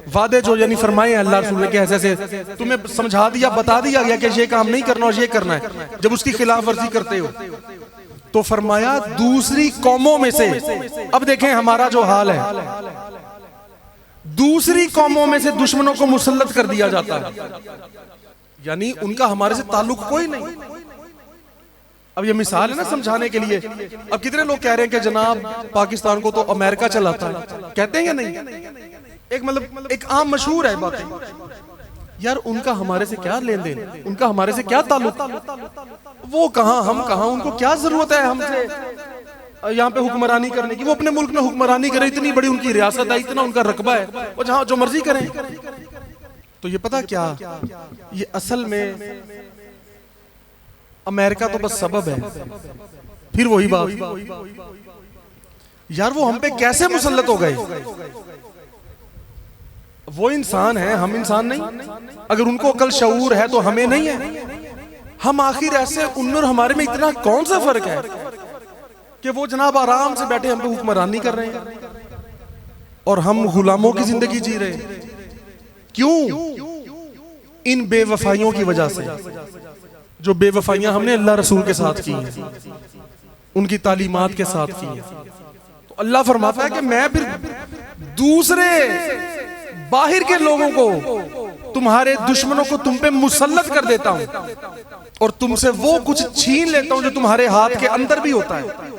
वादे जो यानी फरमाए अल्लाह रसूल के ऐसे तुम्हें समझा दिया, बता दिया गया कि ये काम नहीं करना और ये करना है, जब उसकी खिलाफ वर्जी करते हो तो फरमाया दूसरी कौमों में से, अब देखें हमारा जो हाल है, दूसरी कौमों में से दुश्मनों को मुसल्लत कर दिया जाता है, यानी उनका हमारे से ताल्लुक कोई नहीं। अब ये मिसाल है ना समझाने के लिए। अब कितने लोग कह रहे हैं कि जनाब पाकिस्तान को तो अमेरिका चलाता है, कहते हैं या नहीं? एक मतलब एक आम मशहूर है बातें। यार उनका हमारे से क्या लेन देन, उनका हमारे से क्या ताल्लुक, वो कहां हम कहां, उनको क्या जरूरत है हमसे यहाँ पे हुक्मरानी करने की? वो अपने मुल्क में हुक्मरानी करे, इतनी बड़ी उनकी रियासत है, इतना उनका रकबा है, वो जहां जो मर्जी करें। तो ये पता क्या, ये असल में अमेरिका तो बस सबब है। फिर वही बात, यार वो हम पे कैसे मुसल्लत हो गए? वो इंसान है, हम इंसान नहीं। अगर उनको अकल शऊर है तो हमें नहीं है। हम आखिर ऐसे, उन और हमारे में इतना कौन सा फर्क है कि वो जनाब आराम से बैठे हम पे हुक्मरानी कर रहे हैं और हम गुलामों की जिंदगी जी रहे हैं? क्यों? इन बेवफाइयों की वजह से, जो बेवफाइयां हमने अल्लाह रसूल के साथ की हैं, उनकी तालीमात के साथ की हैं। तो अल्लाह फरमाता है कि मैं फिर दूसरे बाहर के लोगों को, तुम्हारे दुश्मनों को तुम पे मुसल्लत कर देता हूं और तुमसे वो कुछ छीन लेता हूं जो तुम्हारे हाथ के अंदर भी होता है।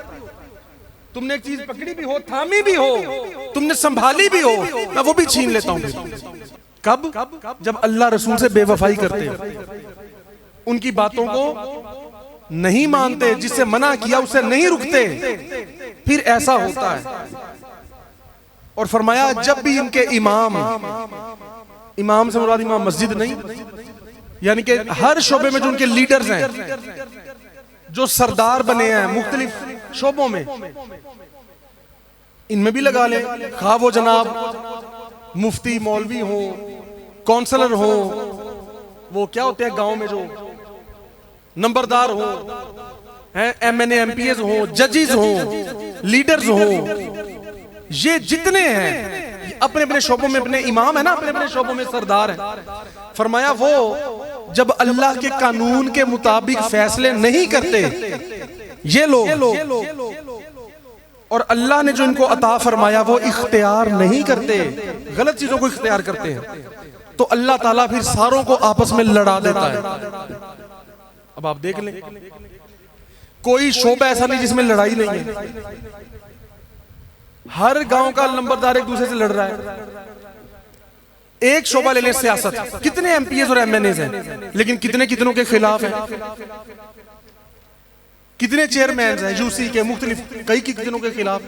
तुमने एक चीज पकड़ी भी हो, थामी भी हो, तुमने संभाली भी हो, मैं वो भी छीन लेता हूं। कब? जब अल्लाह रसूल से बेवफाई करते हैं, उनकी बातों को नहीं मानते, जिससे मना किया उससे नहीं रुकते, फिर ऐसा होता है। और फरमाया जब भी इनके इमाम, इमाम से मुराद इमाम मस्जिद नहीं, यानी कि हर शोबे में जो उनके लीडर्स हैं, जो सरदार बने हैं मुख्तलिफ शोबों में, इनमें भी लगा ले, खा वो जनाब मुफ्ती मौलवी हो, काउंसलर हो, वो क्या होते हैं गांव में जो नंबरदार हो, MNA MPs हो, जजेस हो, लीडर्स हो, ये जितने हैं अपने अपने शोबों में अपने इमाम है ना, अपने अपने शोबों में सरदार है। फरमाया वो जब अल्लाह के कानून के मुताबिक फैसले नहीं करते ये लोग, और अल्लाह ने जो इनको अता फरमाया वो इख्तियार नहीं करते, गलत चीजों को इख्तियार करते हैं, तो अल्लाह ताला फिर सारों को आपस में लड़ा देता है। अब आप देख लें, कोई शोबा ऐसा नहीं जिसमें लड़ाई नहीं है। हर गांव का नंबरदार एक दूसरे से लड़ रहा है। एक शोबा ले लें सियासत, कितने MPs और MNAs हैं, लेकिन कितने कितनों के खिलाफ हैं, कितने चेयरमैन हैं यूसी के मुख्तलिफ, कई कितनों के खिलाफ,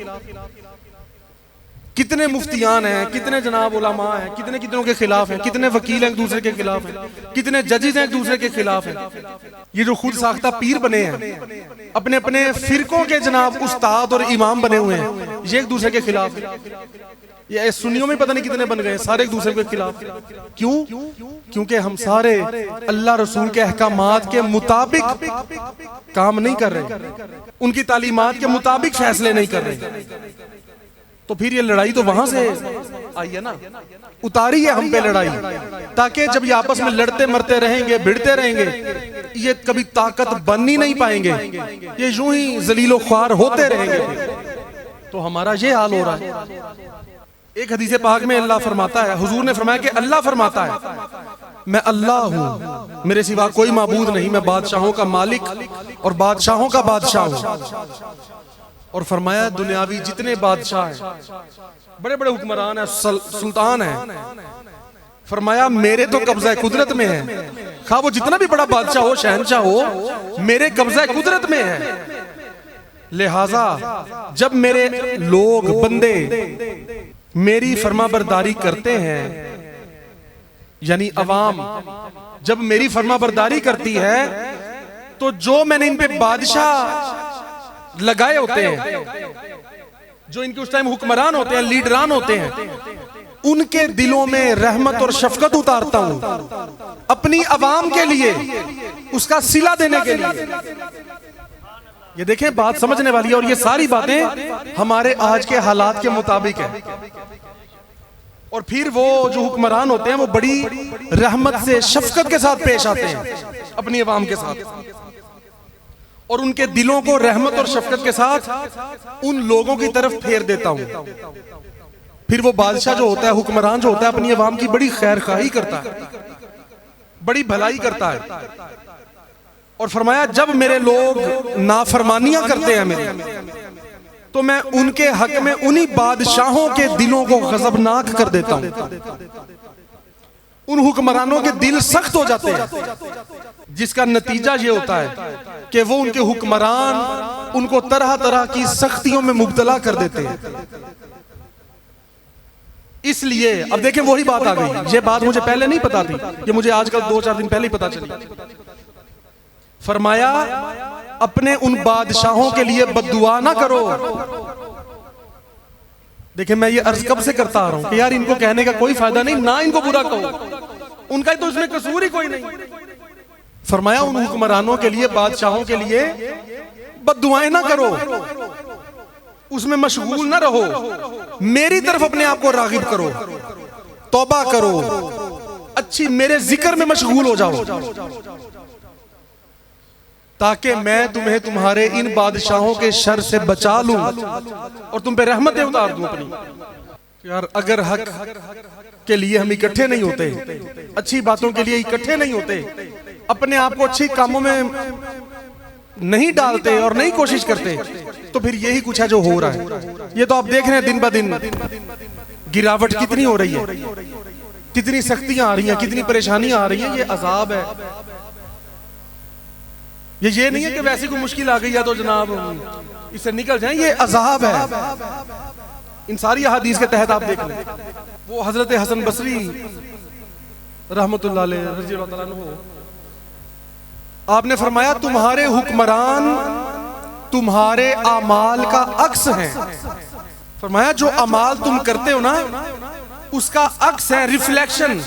कितने मुफ्तियान हैं, कितने जनाब उलमा हैं, कितने कितनों के खिलाफ हैं, कितने वकील हैं एक दूसरे के खिलाफ हैं, कितने जजेस हैं एक दूसरे के खिलाफ हैं। ये जो खुद साख्ता पीर बने हैं, अपने अपने फिरकों के जनाब उस्ताद और इमाम बने हुए हैं, ये एक दूसरे के खिलाफ है। ये सुन्नियों में पता नहीं कितने बन गए, सारे एक दूसरे के खिलाफ। क्यों? क्योंकि हम सारे अल्लाह रसूल के अहकामात के मुताबिक काम नहीं कर रहे, उनकी तालीमात के मुताबिक फैसले नहीं कर रहे। तो फिर ये लड़ाई तो वहां से आई है ना, उतारी है हम पे लड़ाई, ताकि जब ये आपस में लड़ते मरते रहेंगे, भिड़ते रहेंगे, ये कभी ताकत बन ही नहीं पाएंगे, ये यूं ही जलीलो ख्वार होते रहेंगे। तो हमारा ये हाल हो रहा है। एक हदीस पाक में अल्लाह फरमाता है, हुजूर ने फरमाया कि अल्लाह फरमाता है मैं अल्लाह हूं, मेरे सिवा कोई माबूद नहीं, मैं बादशाहों का मालिक और बादशाहों का बादशाह हूं। और फरमाया दुनियावी जितने बादशाह हैं, बड़े बड़े हुक्मरान हैं, सुल्तान हैं, फरमाया मेरे तो कब्जा कुदरत में है, खा वो जितना भी बड़ा बादशाह हो, शहनशाह हो, मेरे कब्जा कुदरत में है। लिहाजा जब मेरे लोग बंदे मेरी फरमाबरदारी करते हैं, यानी अवाम जब मेरी फरमाबरदारी करती है, तो जो मैंने इन पे बादशाह लगाए होते हैं, जो इनके उस टाइम हुक्मरान होते हैं, लीडरान होते हैं, उनके दिलों में रहमत और शफकत उतारता हूं अपनी अवाम के लिए, उसका सिला देने के लिए। ये देखें बात समझने वाली है, और ये सारी बातें हमारे आज के हालात के मुताबिक है। और फिर वो जो हुक्मरान होते हैं वो बड़ी रहमत से शफकत के साथ पेश आते हैं अपनी अवाम के साथ, और उनके दिलों को रहमत और शफकत के साथ उन लोगों की तरफ फेर देता हूं। फिर वो बादशाह जो होता है, हुक्मरान जो होता है, अपनी अवाम की बड़ी खैरखाही करता है, बड़ी भलाई करता है। और फरमाया जब मेरे लोग नाफरमानियां करते हैं मेरे, तो मैं उनके हक में उन्हीं बादशाहों के दिलों को गजबनाक कर देता हूं। उन हुक्मरानों के दिल सख्त हो जाते हैं, जिसका नतीजा ये होता है कि वो उनके हुक्मरान उनको तरह तरह की सख्तियों में मुब्तला कर देते हैं। इसलिए अब देखें वही बात आ गई। ये बात मुझे पहले नहीं पता थी, ये मुझे आजकल 2-4 दिन पहले ही पता चली। फरमाया अपने उन बादशाहों के लिए बद्दुआ ना करो। देखिए मैं ये अर्ज कब से करता आ रहा हूं कि यार इनको कहने का कोई फायदा नहीं, ना इनको बुरा कहो, उनका तो इसमें कसूर ही कोई नहीं। फरमाया उन हुक्मरानों के लिए, बादशाहों के लिए बद्दुआएं ना करो, उसमें मशगूल ना रहो, मेरी तरफ अपने आप को रागिब करो, तौबा करो, अच्छी मेरे जिक्र में मशगूल हो जाओ, ताकि मैं तुम्हें तुम्हारे इन बादशाहों के शर से बचा लूं और तुम पे रहमतें उतार दूं अपनी। यार अगर हक के लिए हम इकट्ठे नहीं होते, अच्छी बातों के लिए इकट्ठे नहीं होते, अपने आप को अच्छे कामों में नहीं डालते और नहीं कोशिश करते, तो फिर यही कुछ है जो हो रहा है। ये तो आप देख रहे हैं दिन ब दिन गिरावट कितनी हो रही है, कितनी सख्तियां आ रही हैं, कितनी परेशानियां आ रही हैं। ये अजाब है। ये नहीं है कि वैसे कोई मुश्किल आ गई है तो जनाब इससे निकल जाए, ये अजाब है। इन सारी हदीस के तहत आप देख लें, वो हजरत हसन बसरी रहमतुल्लाह अलैह रज़ी अल्लाह अन्हु, आपने फरमाया तुम्हारे हुक्मरान तुम्हारे अमाल का अक्स हैं। फरमाया जो अमाल तुम करते हो ना, उसका अक्स है, रिफ्लेक्शन।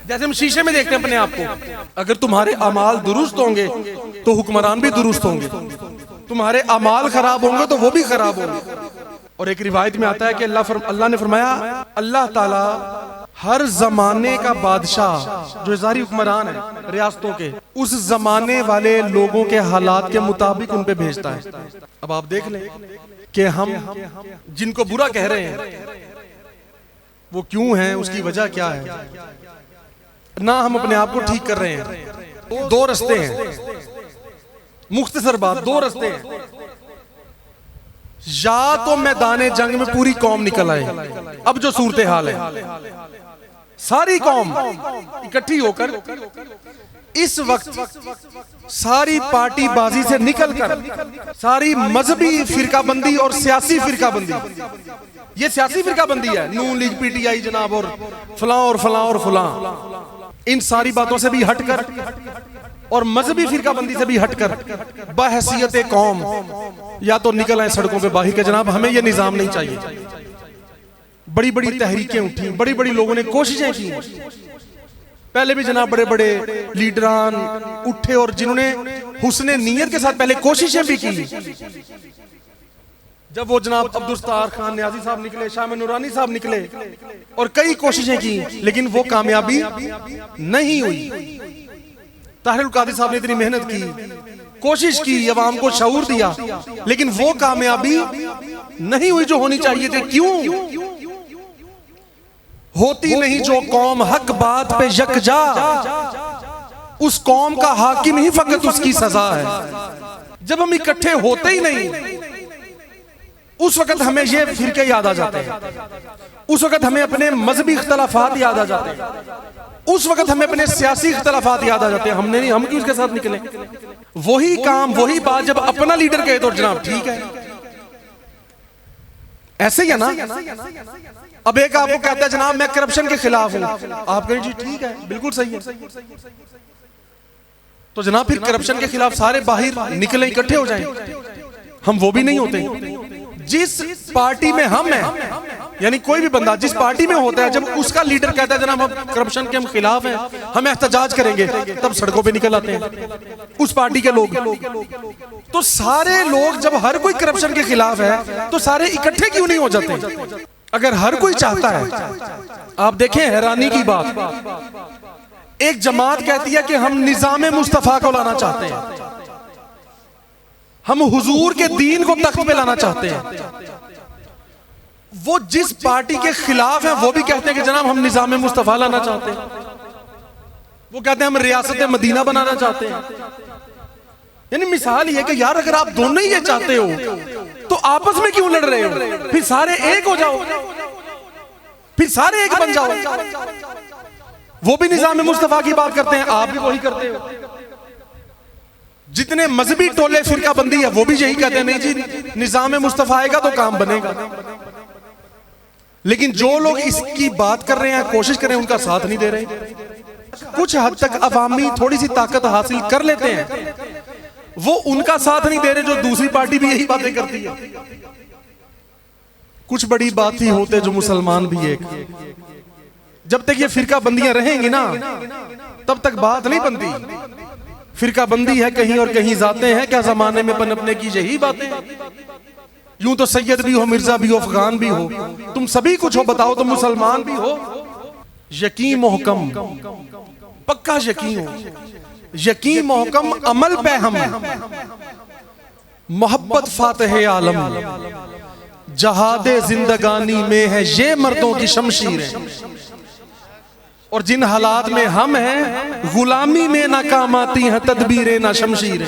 जैसे हम शीशे में देखते हैं अपने आप को, अगर तुम्हारे अमाल दुरुस्त होंगे तो हुक्मरान भी दुरुस्त होंगे, तुम्हारे अमाल खराब होंगे तो वो भी खराब होंगे। और एक रिवायत में आता है कि अल्लाह ने फरमाया, अल्लाह ताला हर जमाने का बादशाह जो जारी हुक्मरान है रियासतों के, उस जमाने वाले लोगों के हालात के मुताबिक उन पे भेजता है। अब आप देख लें कि हम जिनको बुरा कह रहे हैं वो क्यों हैं, उसकी वजह क्या है, ना हम अपने आप को ठीक कर रहे हैं। दो रास्ते हैं, मुख्तसर बात, दो रास्ते हैं। या तो मैदान जंग में पूरी कौम निकल आए, अब जो सूरत हाल है, सारी कौम इकट्ठी होकर इस वक्त सारी पार्टी बाजी से निकलकर सारी मजहबी फिरकाबंदी और सियासी फिरकाबंदी, ये सियासी फिरकाबंदी है, नून लीग, पीटीआई जनाब और फलां और फलां और फलां, इन सारी बातों से भी हटकर और मजहबी फिरकाबंदी से भी हटकर बहैसियत कौम या तो निकल आए सड़कों पे बाहर के जनाब हमें ये निजाम नहीं चाहिए। बड़ी बड़ी तहरीकें उठी, बड़ी बड़ी लोगों ने कोशिशें की, पहले भी जनाब बड़े बड़े लीडरान उठे और जिन्होंने हुस्ने नीयत के साथ पहले कोशिशें भी की। जब वो जनाब अब्दुल खान न्याजी साहब निकले, शाह नूरानी साहब निकले और कई कोशिशें की, लेकिन वो कामयाबी नहीं हुई। ताहिरुल कादरी साहब ने इतनी मेहनत की, कोशिश की, अवाम को शऊर दिया, लेकिन वो कामयाबी नहीं हुई जो होनी चाहिए थी। क्यों होती नहीं जो कौम हक बात पे यकजा, उस कौम का हाकिम ही फकत उसकी सजा है। जब हम इकट्ठे होते ही नहीं, उस वक्त हमें ये फिरके याद आ जाते हैं, उस वक्त हमें अपने मजहबी इख्तलाफात याद आ जाते हैं, उस वक्त हमें अपने सियासी इख्तलाफात याद आ जाते हैं। हमने नहीं, हम क्यों उसके साथ निकले। वही काम, वही बात जब अपना लीडर कहे तो जनाब ठीक है, ऐसे ही है ना। अब एक आपको कहता है जनाब मैं करप्शन के खिलाफ हूं, आप कहें जी ठीक है, बिल्कुल सही है, तो जनाब फिर करप्शन के खिलाफ सारे बाहर निकले, इकट्ठे हो जाएं। हम वो भी नहीं होते। जिस पार्टी में हम हैं, यानी कोई भी बंदा जिस पार्टी में होता है, जब उसका लीडर कहता है जनाब हम करप्शन के हम खिलाफ हैं, हम एहतजाज करेंगे, तब सड़कों पे निकल आते हैं उस पार्टी के लोग। तो सारे लोग जब हर कोई करप्शन के खिलाफ है तो सारे इकट्ठे क्यों नहीं हो जाते। अगर हर कोई चाहता है, आप देखें हैरानी की बात, एक जमात कहती है कि हम निजाम मुस्तफा को लाना चाहते हैं, हम हुजूर के दीन को तख्त पे लाना चाहते हैं। वो जिस पार्टी के खिलाफ है वो भी कहते हैं कि जनाब हम निजाम मुस्तफा लाना चाहते हैं। वो कहते हैं हम रियासत मदीना बनाना चाहते हैं। यानी मिसाल ये कि यार अगर आप दोनों ही ये चाहते हो तो आपस में क्यों लड़ रहे हो? फिर सारे एक हो जाओ, फिर सारे एक बन जाओ। वो भी निजाम मुस्तफा की बात करते हैं, आप भी वही करते हो। जितने मजहबी टोले फिरका बंदी है वो भी यही कहते हैं, नहीं जी निजाम मुस्तफा आएगा तो काम बनेगा। लेकिन जो लोग इसकी बात कर रहे हैं, कोशिश कर रहे हैं, उनका साथ नहीं दे रहे। कुछ हद तक अवामी थोड़ी सी ताकत हासिल कर लेते हैं, वो उनका साथ नहीं दे रहे जो दूसरी पार्टी भी यही बातें करती है। कुछ बड़ी बात ही होते जो मुसलमान भी एक, जब तक ये फिरका बंदियां रहेंगी ना तब तक बात नहीं बनती। फिरका बंदी है कहीं और कहीं जाते हैं, क्या जमाने में पनपने की यही बातें। यूं तो सैयद भी हो, मिर्जा भी हो, अफगान भी हो, तुम सभी कुछ हो, बताओ तो मुसलमान भी हो। यकीन मोहकम, पक्का यकीन हो, यकीन मोहकम अमल पे हम, मोहब्बत फातिह आलम, जहादे जिंदगानी में है ये मर्दों की शमशीरें। और जिन हालात में हम हैं, गुलामी में नाकाम आती हैं तदबीरें ना शमशीरें।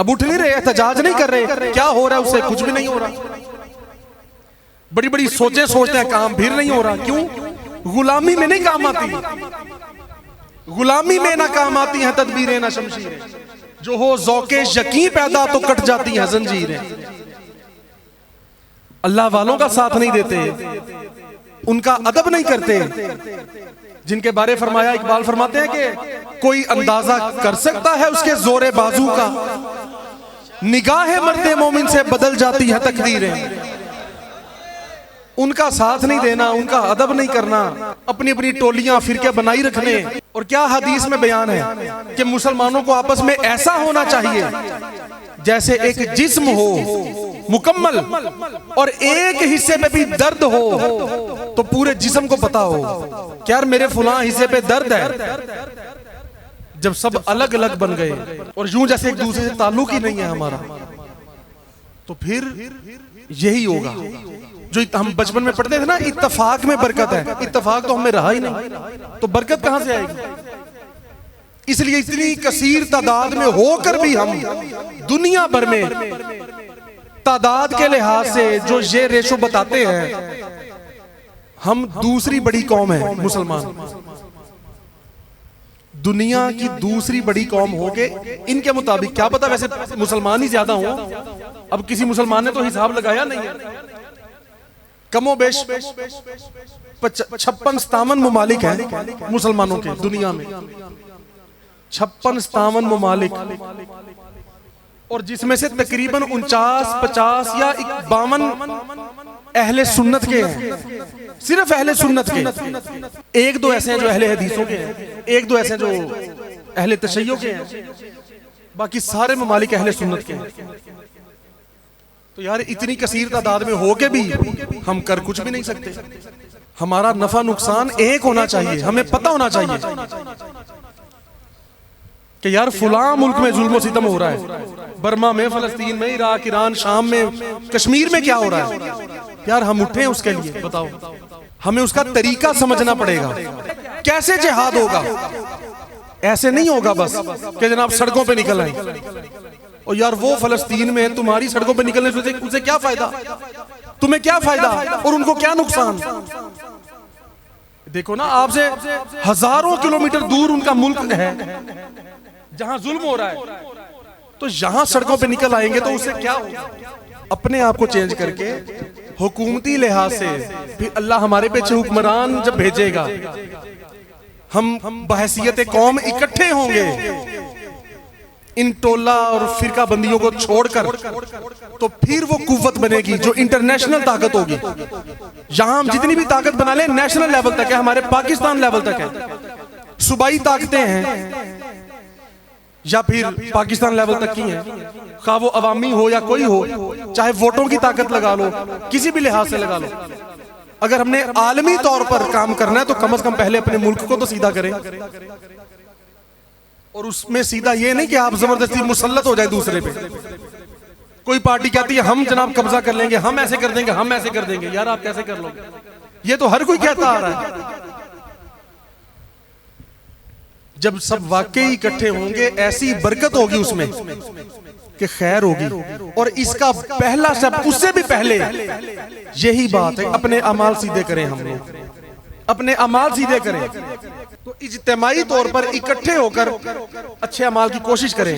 अब उठ नहीं रहे, एहतजाज नहीं कर रहे, क्या हो रहा है उससे? कुछ भी नहीं हो रहा। बड़ी बड़ी सोचें सोचते हैं, काम फिर नहीं हो रहा। क्यों? गुलामी में नहीं काम आती, गुलामी में ना काम आती हैं तदबीरें ना शमशीरें। जो हो ज़ौक़े यकीन पैदा तो कट जाती हैं जंजीरें। अल्लाह वालों का साथ नहीं देते, उनका अदब नहीं करते, जिनके बारे फरमाया, इकबाल फरमाते हैं कि कोई अंदाजा कर सकता है उसके जोरे बाजू का, निगाहे मर्दे मोमिन से बदल जाती है तकदीरें। उनका साथ नहीं देना, उनका अदब नहीं करना, अपनी अपनी टोलियां फिरके बनाई रखने। और क्या हदीस में बयान है कि मुसलमानों को आपस में ऐसा होना चाहिए जैसे एक जिस्म हो मुकम्मल, और एक हिस्से पे भी दर्द हो तो पूरे जिस्म को पता हो कि यार मेरे फलां हिस्से पे दर्द है। जब सब अलग अलग बन गए और यूं जैसे एक दूसरे से ताल्लुक ही नहीं है हमारा, तो फिर यही होगा जो हम बचपन में पढ़ते थे ना, इत्तफाक में बरकत है। इत्तफाक तो हमें रहा ही नहीं, तो बरकत कहां से आएगी? इसलिए इतनी कसीर तादाद में होकर भी हम दुनिया भर में तादाद के लिहाज से जो ये रेशो बताते हैं, हम दूसरी बड़ी कौम है मुसलमान। दुनिया की दूसरी बड़ी कौम होके इनके मुताबिक, क्या पता वैसे मुसलमान ही ज्यादा हो। अब किसी मुसलमान ने तो हिसाब लगाया नहीं है। कमोबेश 56-57 ममालिक हैं मुसलमानों के दुनिया में, 56-57 ममालिक, और जिसमें से तकरीबन 49, 50 या 52 अहले सुन्नत के हैं। सिर्फ अहले सुन्नत के, एक दो ऐसे हैं जो अहले हदीसों के हैं, एक दो ऐसे जो अहले तशय्यो के हैं, बाकी सारे ममालिक अहले सुन्नत के हैं। तो यार इतनी कसीर तादाद में होके भी हम कर कुछ भी नहीं सकते। हमारा नफा नुकसान एक होना चाहिए, हमें पता होना चाहिए कि यार फुलां मुल्क में जुल्म सितम हो रहा है, बर्मा में, फलस्तीन में, इराक, ईरान, शाम में, कश्मीर में क्या हो रहा है। यार हम उठे उसके लिए, बताओ हमें उसका तरीका समझना पड़ेगा। कैसे जिहाद होगा? ऐसे नहीं होगा बस कि जनाब सड़कों पे निकल आए। और यार वो फलस्तीन में तुम्हारी सड़कों पे निकलने से उसे क्या फायदा? तुम्हें क्या फायदा और उनको क्या नुकसान? देखो ना, आपसे हजारों किलोमीटर दूर उनका मुल्क है जहां जुल्म हो रहा है, तो यहां सड़कों पे निकल आएंगे तो उससे क्या होगा? अपने आप को चेंज करके हुकूमती लिहाज से फिर अल्लाह हमारे पे हुक्मरान जब भेजेगा, हम बहैसियत कौम इकट्ठे होंगे इन टोला और फिरका बंदियों को छोड़कर, तो फिर वो कुव्वत बनेगी जो इंटरनेशनल ताकत होगी। यहां हम जितनी भी ताकत बना लें नेशनल लेवल तक है, हमारे पाकिस्तान लेवल तक है। सूबाई ताकतें हैं या फिर पाकिस्तान लेवल तक की हैं, खा वो अवामी हो या कोई हो, चाहे वोटों की ताकत लगा लो, किसी भी लिहाज से लगा लो। अगर हमने आलमी तौर पर काम करना है तो कम से कम पहले अपने मुल्क को तो सीधा करें। और उसमें सीधा ये नहीं कि आप जबरदस्ती मुसल्लत हो जाए दूसरे पे। कोई पार्टी कहती है हम जनाब कब्जा कर लेंगे, हम ऐसे कर देंगे, हम ऐसे कर देंगे। यार आप कैसे कर लोगे? ये तो हर कोई कहता आ रहा है। जब सब वाकई इकट्ठे होंगे ऐसी बरकत होगी उसमें कि खैर होगी। और इसका पहला स्टेप, उससे भी पहले यही बात है, अपने अमाल सीधे करें। हम लोग अपने अमाल सीधे करें तो इज्तिमाई तौर पर इकट्ठे होकर अच्छे अमाल की कोशिश करें।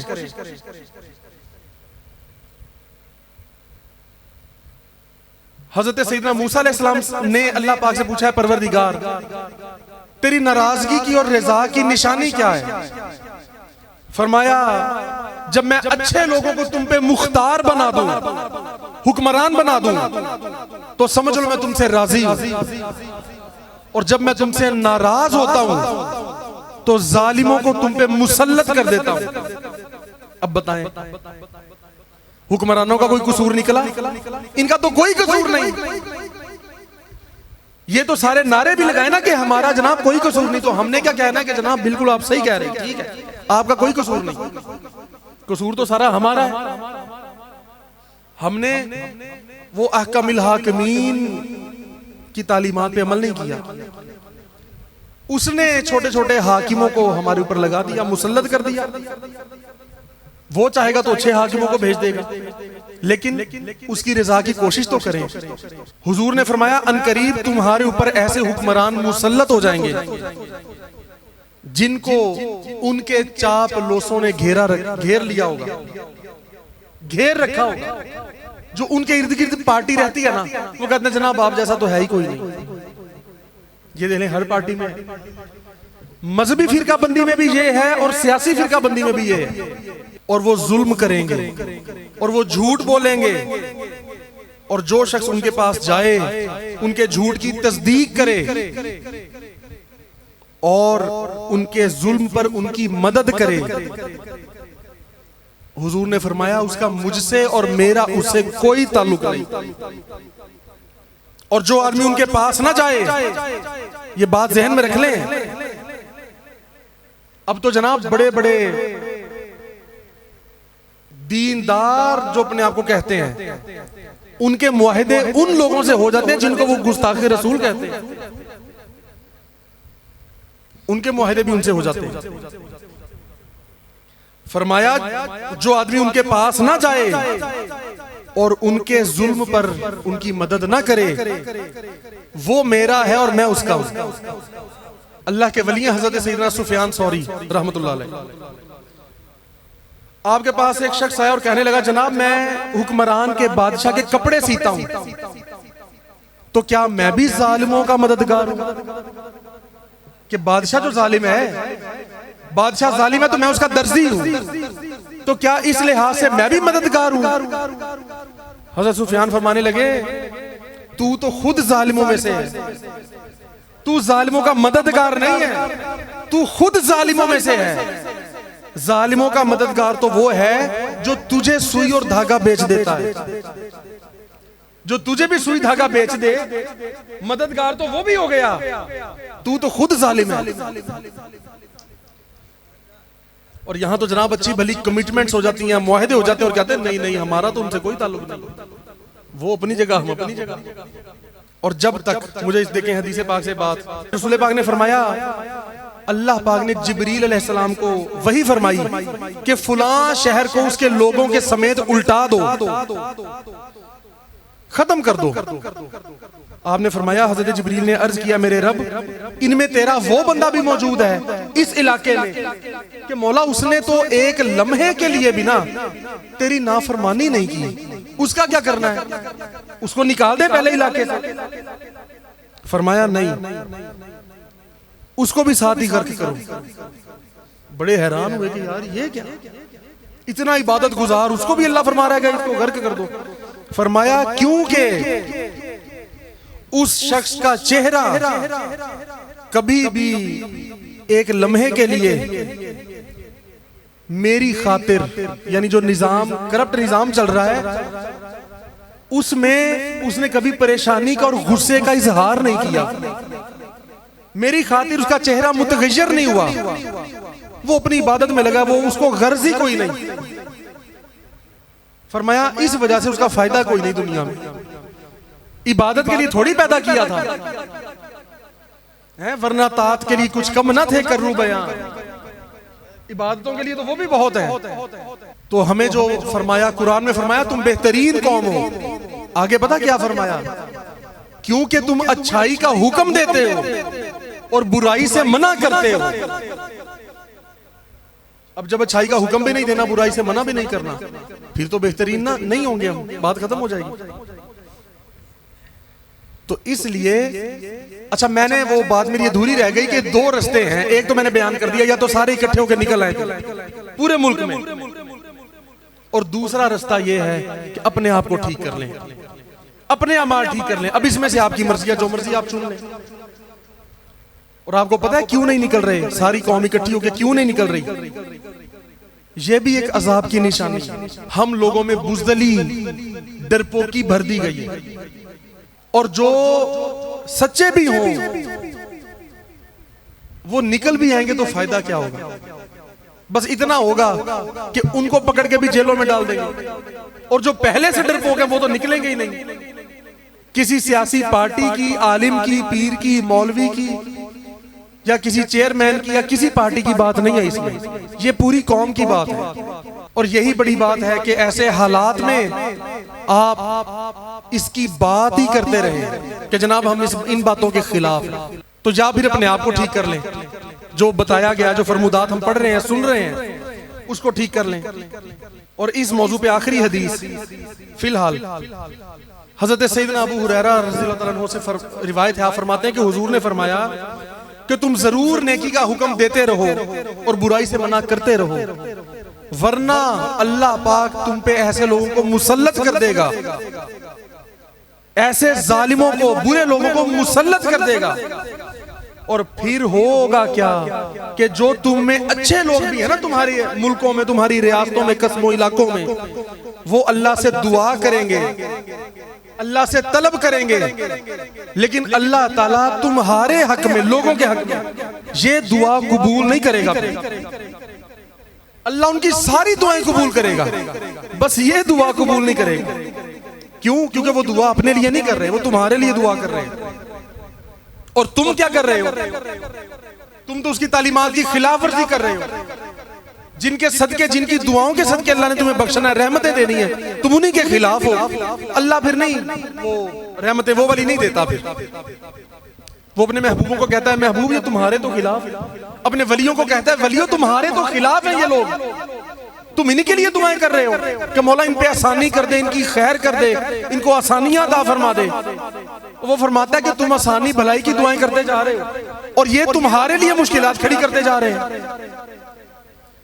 हजरत सैयदना मूसा अलैहिस्सलाम ने अल्लाह पाक से पूछा है, परवरदिगार तेरी नाराजगी की और रजा की निशानी क्या है? फरमाया जब मैं अच्छे लोगों को तुम पे मुख्तार बना दूं, हुक्मरान बना दूं, तो समझ लो मैं तुमसे राजी हूं। और जब मैं तुमसे नाराज होता हूं तो जालिमों को तुम पे मुसल्लत कर देता हूं। अब बताएं, हुक्मरानों का कोई कसूर निकला? इनका तो कोई कसूर नहीं। ये तो सारे नारे भी लगाए ना कि हमारा जनाब कोई कसूर नहीं, तो हमने क्या कहना कि जनाब बिल्कुल आप सही कह रहे हैं, ठीक है, आपका कोई कसूर नहीं, कसूर तो सारा हमारा है। हमने वो अहकामुल हाकिमीन की तालीमात पे अमल नहीं किया। उसने छोटे छोटे हाकिमों को हमारे ऊपर लगा दिया, मुसल्लत कर दिया। वो चाहेगा तो अच्छे हाकिमों को भेज देगा, लेकिन उसकी रजा की कोशिश तो करें। हुजूर ने फरमाया अनकरीब तुम्हारे ऊपर ऐसे हुक्मरान मुसल्लत हो जाएंगे जिनको उनके चापलूसों ने घेर लिया होगा, घेर रखा होगा। जो उनके इर्द गिर्द पार्टी रहती है ना, वो कहते हैं जनाब आप जैसा तो है ही कोई नहीं। ये देख लें हर पार्टी में, मजहबी फिरका बंदी में भी ये है और सियासी फिरका बंदी में भी ये है। और वो जुल्म करेंगे और वो झूठ बोलेंगे, और जो शख्स उनके पास जाए उनके झूठ की तस्दीक करे और उनके जुल्म पर उनकी मदद करे, हुजूर ने फरमाया उसका मुझसे और मेरा उससे कोई ताल्लुक नहीं। और जो आदमी उनके पास ना जाए, ये बात जहन में रख लें। अब तो जनाब बड़े बड़े दीनदार जो अपने आप को कहते हैं, उनके मुआहिदे उन लोगों से हो जाते हैं जिनको वो गुस्ताखे रसूल कहते हैं। उनके मुआहिदे भी उनसे हो जाते हैं। फरमाया जो आदमी उनके पास ना जाए और उनके जुल्म पर उनकी मदद ना करे, वो मेरा है और मैं उसका हूं। अल्लाह के वली हजरत सैयदना सुफियान सौरी रहमतुल्लाह अलैह, आपके पास एक शख्स आया और कहने लगा जनाब मैं हुक्मरान के बादशाह के कपड़े सीता हूं, तो क्या मैं भी जालिमों का मददगार हूं? कि बादशाह जो जालिम है, बादशाह जालिम है तो मैं उसका दर्जी हूं, तो क्या इस लिहाज से मैं भी मददगार हूं? हजरत सुफियान फरमाने लगे तू तो खुद जालिमों में से है, तू जालिमों का मददगार नहीं है, तू खुद जालिमों में से है। जालिमों का मददगार तो वो है जो तुझे सुई और धागा बेच देता है, जो तुझे भी सुई धागा बेच दे, मददगार तो वो भी हो गया, तू तो खुद जालिम है। और यहां तो जनाब अच्छी भली कमिटमेंट्स हो जाती हैं, मुआहिदे हो जाते हैं और कहते हैं नहीं नहीं हमारा तो उनसे कोई ताल्लुक नहीं, वो अपनी जगह हम अपनी जगह। और जब तक मुझे इस देखें हदीस पाक से बात, रसूल पाक ने फरमाया, अल्लाह पाक ने जिब्रील अलैहिस्सलाम को वही फरमाई कि फुलां शहर को उसके लोगों के समेत उल्टा दो, खत्म कर दो। आपने फरमाया, हजरत जिब्रील ने अर्ज किया मेरे रब इनमें तेरा वो बंदा भी मौजूद है इस इलाके में कि मौला उसने तो एक लम्हे के लिए भी ना तेरी नाफरमानी नहीं की, उसका क्या करना है? उसको निकाल दे पहले इलाके से। फरमाया नहीं, उसको भी साथ ही गर्क करो। बड़े हैरान हुए कि यार ये क्या, इतना इबादत गुजार, उसको भी अल्लाह फरमा रहा है इसको गर्क कर दो। फरमाया क्योंकि उस शख्स का चेहरा कभी भी एक लम्हे के लिए मेरी खातिर, यानी जो निजाम करप्ट निजाम चल रहा है उसमें उसने कभी परेशानी का और गुस्से का इजहार नहीं किया, मेरी खातिर उसका चेहरा मुतगय्यर नहीं हुआ, वो अपनी इबादत में लगा, वो उसको गर्ज ही कोई नहीं। फरमाया इस वजह से उसका फायदा कोई नहीं दुनिया में, इबादत के लिए थोड़ी पैदा किया था है, वरना तात के लिए कुछ कम ना थे करूं बयां, इबादतों के लिए तो वो भी बहुत है। तो हमें जो फरमाया कुरान में, फरमाया तुम बेहतरीन कौम हो। आगे पता क्या फरमाया, क्योंकि तुम अच्छाई का हुक्म देते हो और बुराई से मना करते हो। अब जब अच्छाई का हुक्म भी नहीं देना, बुराई से मना भी नहीं करना, फिर तो बेहतरीन ना नहीं होंगे हम, बात खत्म हो जाएगी। तो इसलिए अच्छा, मैंने वो बात मेरी अधूरी रह गई कि दो रास्ते हैं, एक तो मैंने बयान कर दिया, या तो सारे इकट्ठे होकर निकल आए पूरे मुल्क में, और दूसरा रास्ता ये है कि अपने आप को ठीक कर लें, अपने अमाल ठीक कर लें। अब इसमें से आपकी मर्जी है, जो मर्जी आप चुन लें। और आपको पता है क्यों नहीं निकल रहे, सारी कौम इकट्ठी होकर क्यों नहीं निकल रही? ये भी एक अजाब की निशानी। हम लोगों में बुज़दली, डरपोकी भर दी गई है, और जो सच्चे भी हों वो निकल भी आएंगे तो फायदा क्या होगा? बस इतना होगा कि उनको पकड़ के भी जेलों में डाल देंगे, और जो पहले से डरपोक हैं वो तो निकलेंगे ही नहीं। किसी सियासी पार्टी की, आलिम की, पीर की, मौलवी की, या किसी चेयरमैन की, या किसी पार्टी की बात नहीं है इसमें, ये पूरी कौम की बात है। और यही बड़ी बात है कि ऐसे हालात में आप इसकी बात ही करते रहे कि जनाब हम इन बातों के खिलाफ हैं। तो या फिर अपने आप को ठीक कर लें, जो बताया गया, जो फरमुदात हम पढ़ रहे हैं, सुन रहे हैं, उसको ठीक कर लें। और इस मौजू पे आखिरी हदीस फिलहाल हजरत सैयदना अबू हुरैरा रज़ियल्लाहु ताला अन्हु से रिवायत है, आप फरमाते हैं कि हुजूर ने फरमाया कि तुम जरूर नेकी का हुक्म देते रहो और बुराई से मना करते रहो, वरना अल्लाह पाक तुम पे ऐसे लोगों को मुसल्लत कर देगा, ऐसे जालिमों को, बुरे लोगों को मुसल्लत कर देगा। और फिर होगा क्या कि जो तुम में अच्छे लोग भी है ना, तुम्हारे मुल्कों में, तुम्हारी रियासतों में, कस्बों, इलाकों में, वो अल्लाह से दुआ करेंगे, अल्लाह से तलब करेंगे, लेकिन अल्लाह ताला तुम्हारे हक में, लोगों के हक में ये दुआ कबूल नहीं करेगा। अल्लाह उनकी सारी दुआएं कबूल करेगा, बस ये दुआ कबूल नहीं करेगा। क्यों? क्योंकि वो दुआ अपने लिए नहीं कर रहे, वो तुम्हारे लिए दुआ कर रहे हैं। और तुम क्या कर रहे हो? तुम तो उसकी तालीमात की खिलाफ वर्जी कर रहे हो। जिनके सदके, जिनकी दुआओं के सदके अल्लाह ने तुम्हें बख्शना है, रहमतें देनी है, तुम उन्हीं के खिलाफ हो। अल्लाह फिर नहीं, वो रहमतें वो वाली नहीं देता। फिर वो अपने महबूबों को कहता है, महबूब ये तुम्हारे तो खिलाफ, अपने वलियों को कहता है, वलियों तुम्हारे तो खिलाफ है ये लोग, तुम इन्हीं के लिए दुआएं कर रहे हो कि मौला इन पे आसानी कर दे, इनकी खैर कर दे, इनको आसानियां अता फरमा दे। वो फरमाता है कि तुम आसानी भलाई की दुआएं करते जा रहे हो और ये तुम्हारे लिए मुश्किलात खड़ी करते जा रहे हैं।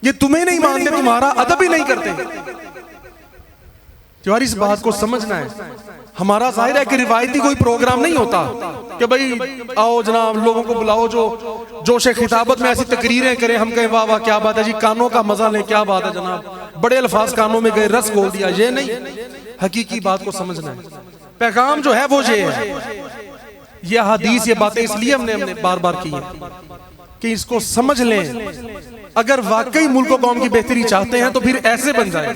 ये तुम्हें नहीं मानते, तुम्हारा अदब ही नहीं करते। यार इस बात को समझना है। हमारा जाहिर है कि रिवायती कोई प्रोग्राम नहीं होता कि भाई आओ जनाब, लोगों को बुलाओ, जो जोशे खिताबत में ऐसी तकरीरें करें, हम कहें वाह वाह क्या बात है जी, कानों का मजा लें, क्या बात है जनाब, बड़े अल्फाज कानों में गए, रस खोल दिया। ये नहीं, हकीकी बात को समझना है। पैगाम जो है वो ये है, ये हदीस, ये बातें इसलिए हमने बार बार की है कि इसको समझ लें। अगर वाकई मुल्क कौम की बेहतरी चाहते हैं तो फिर ऐसे बन जाए।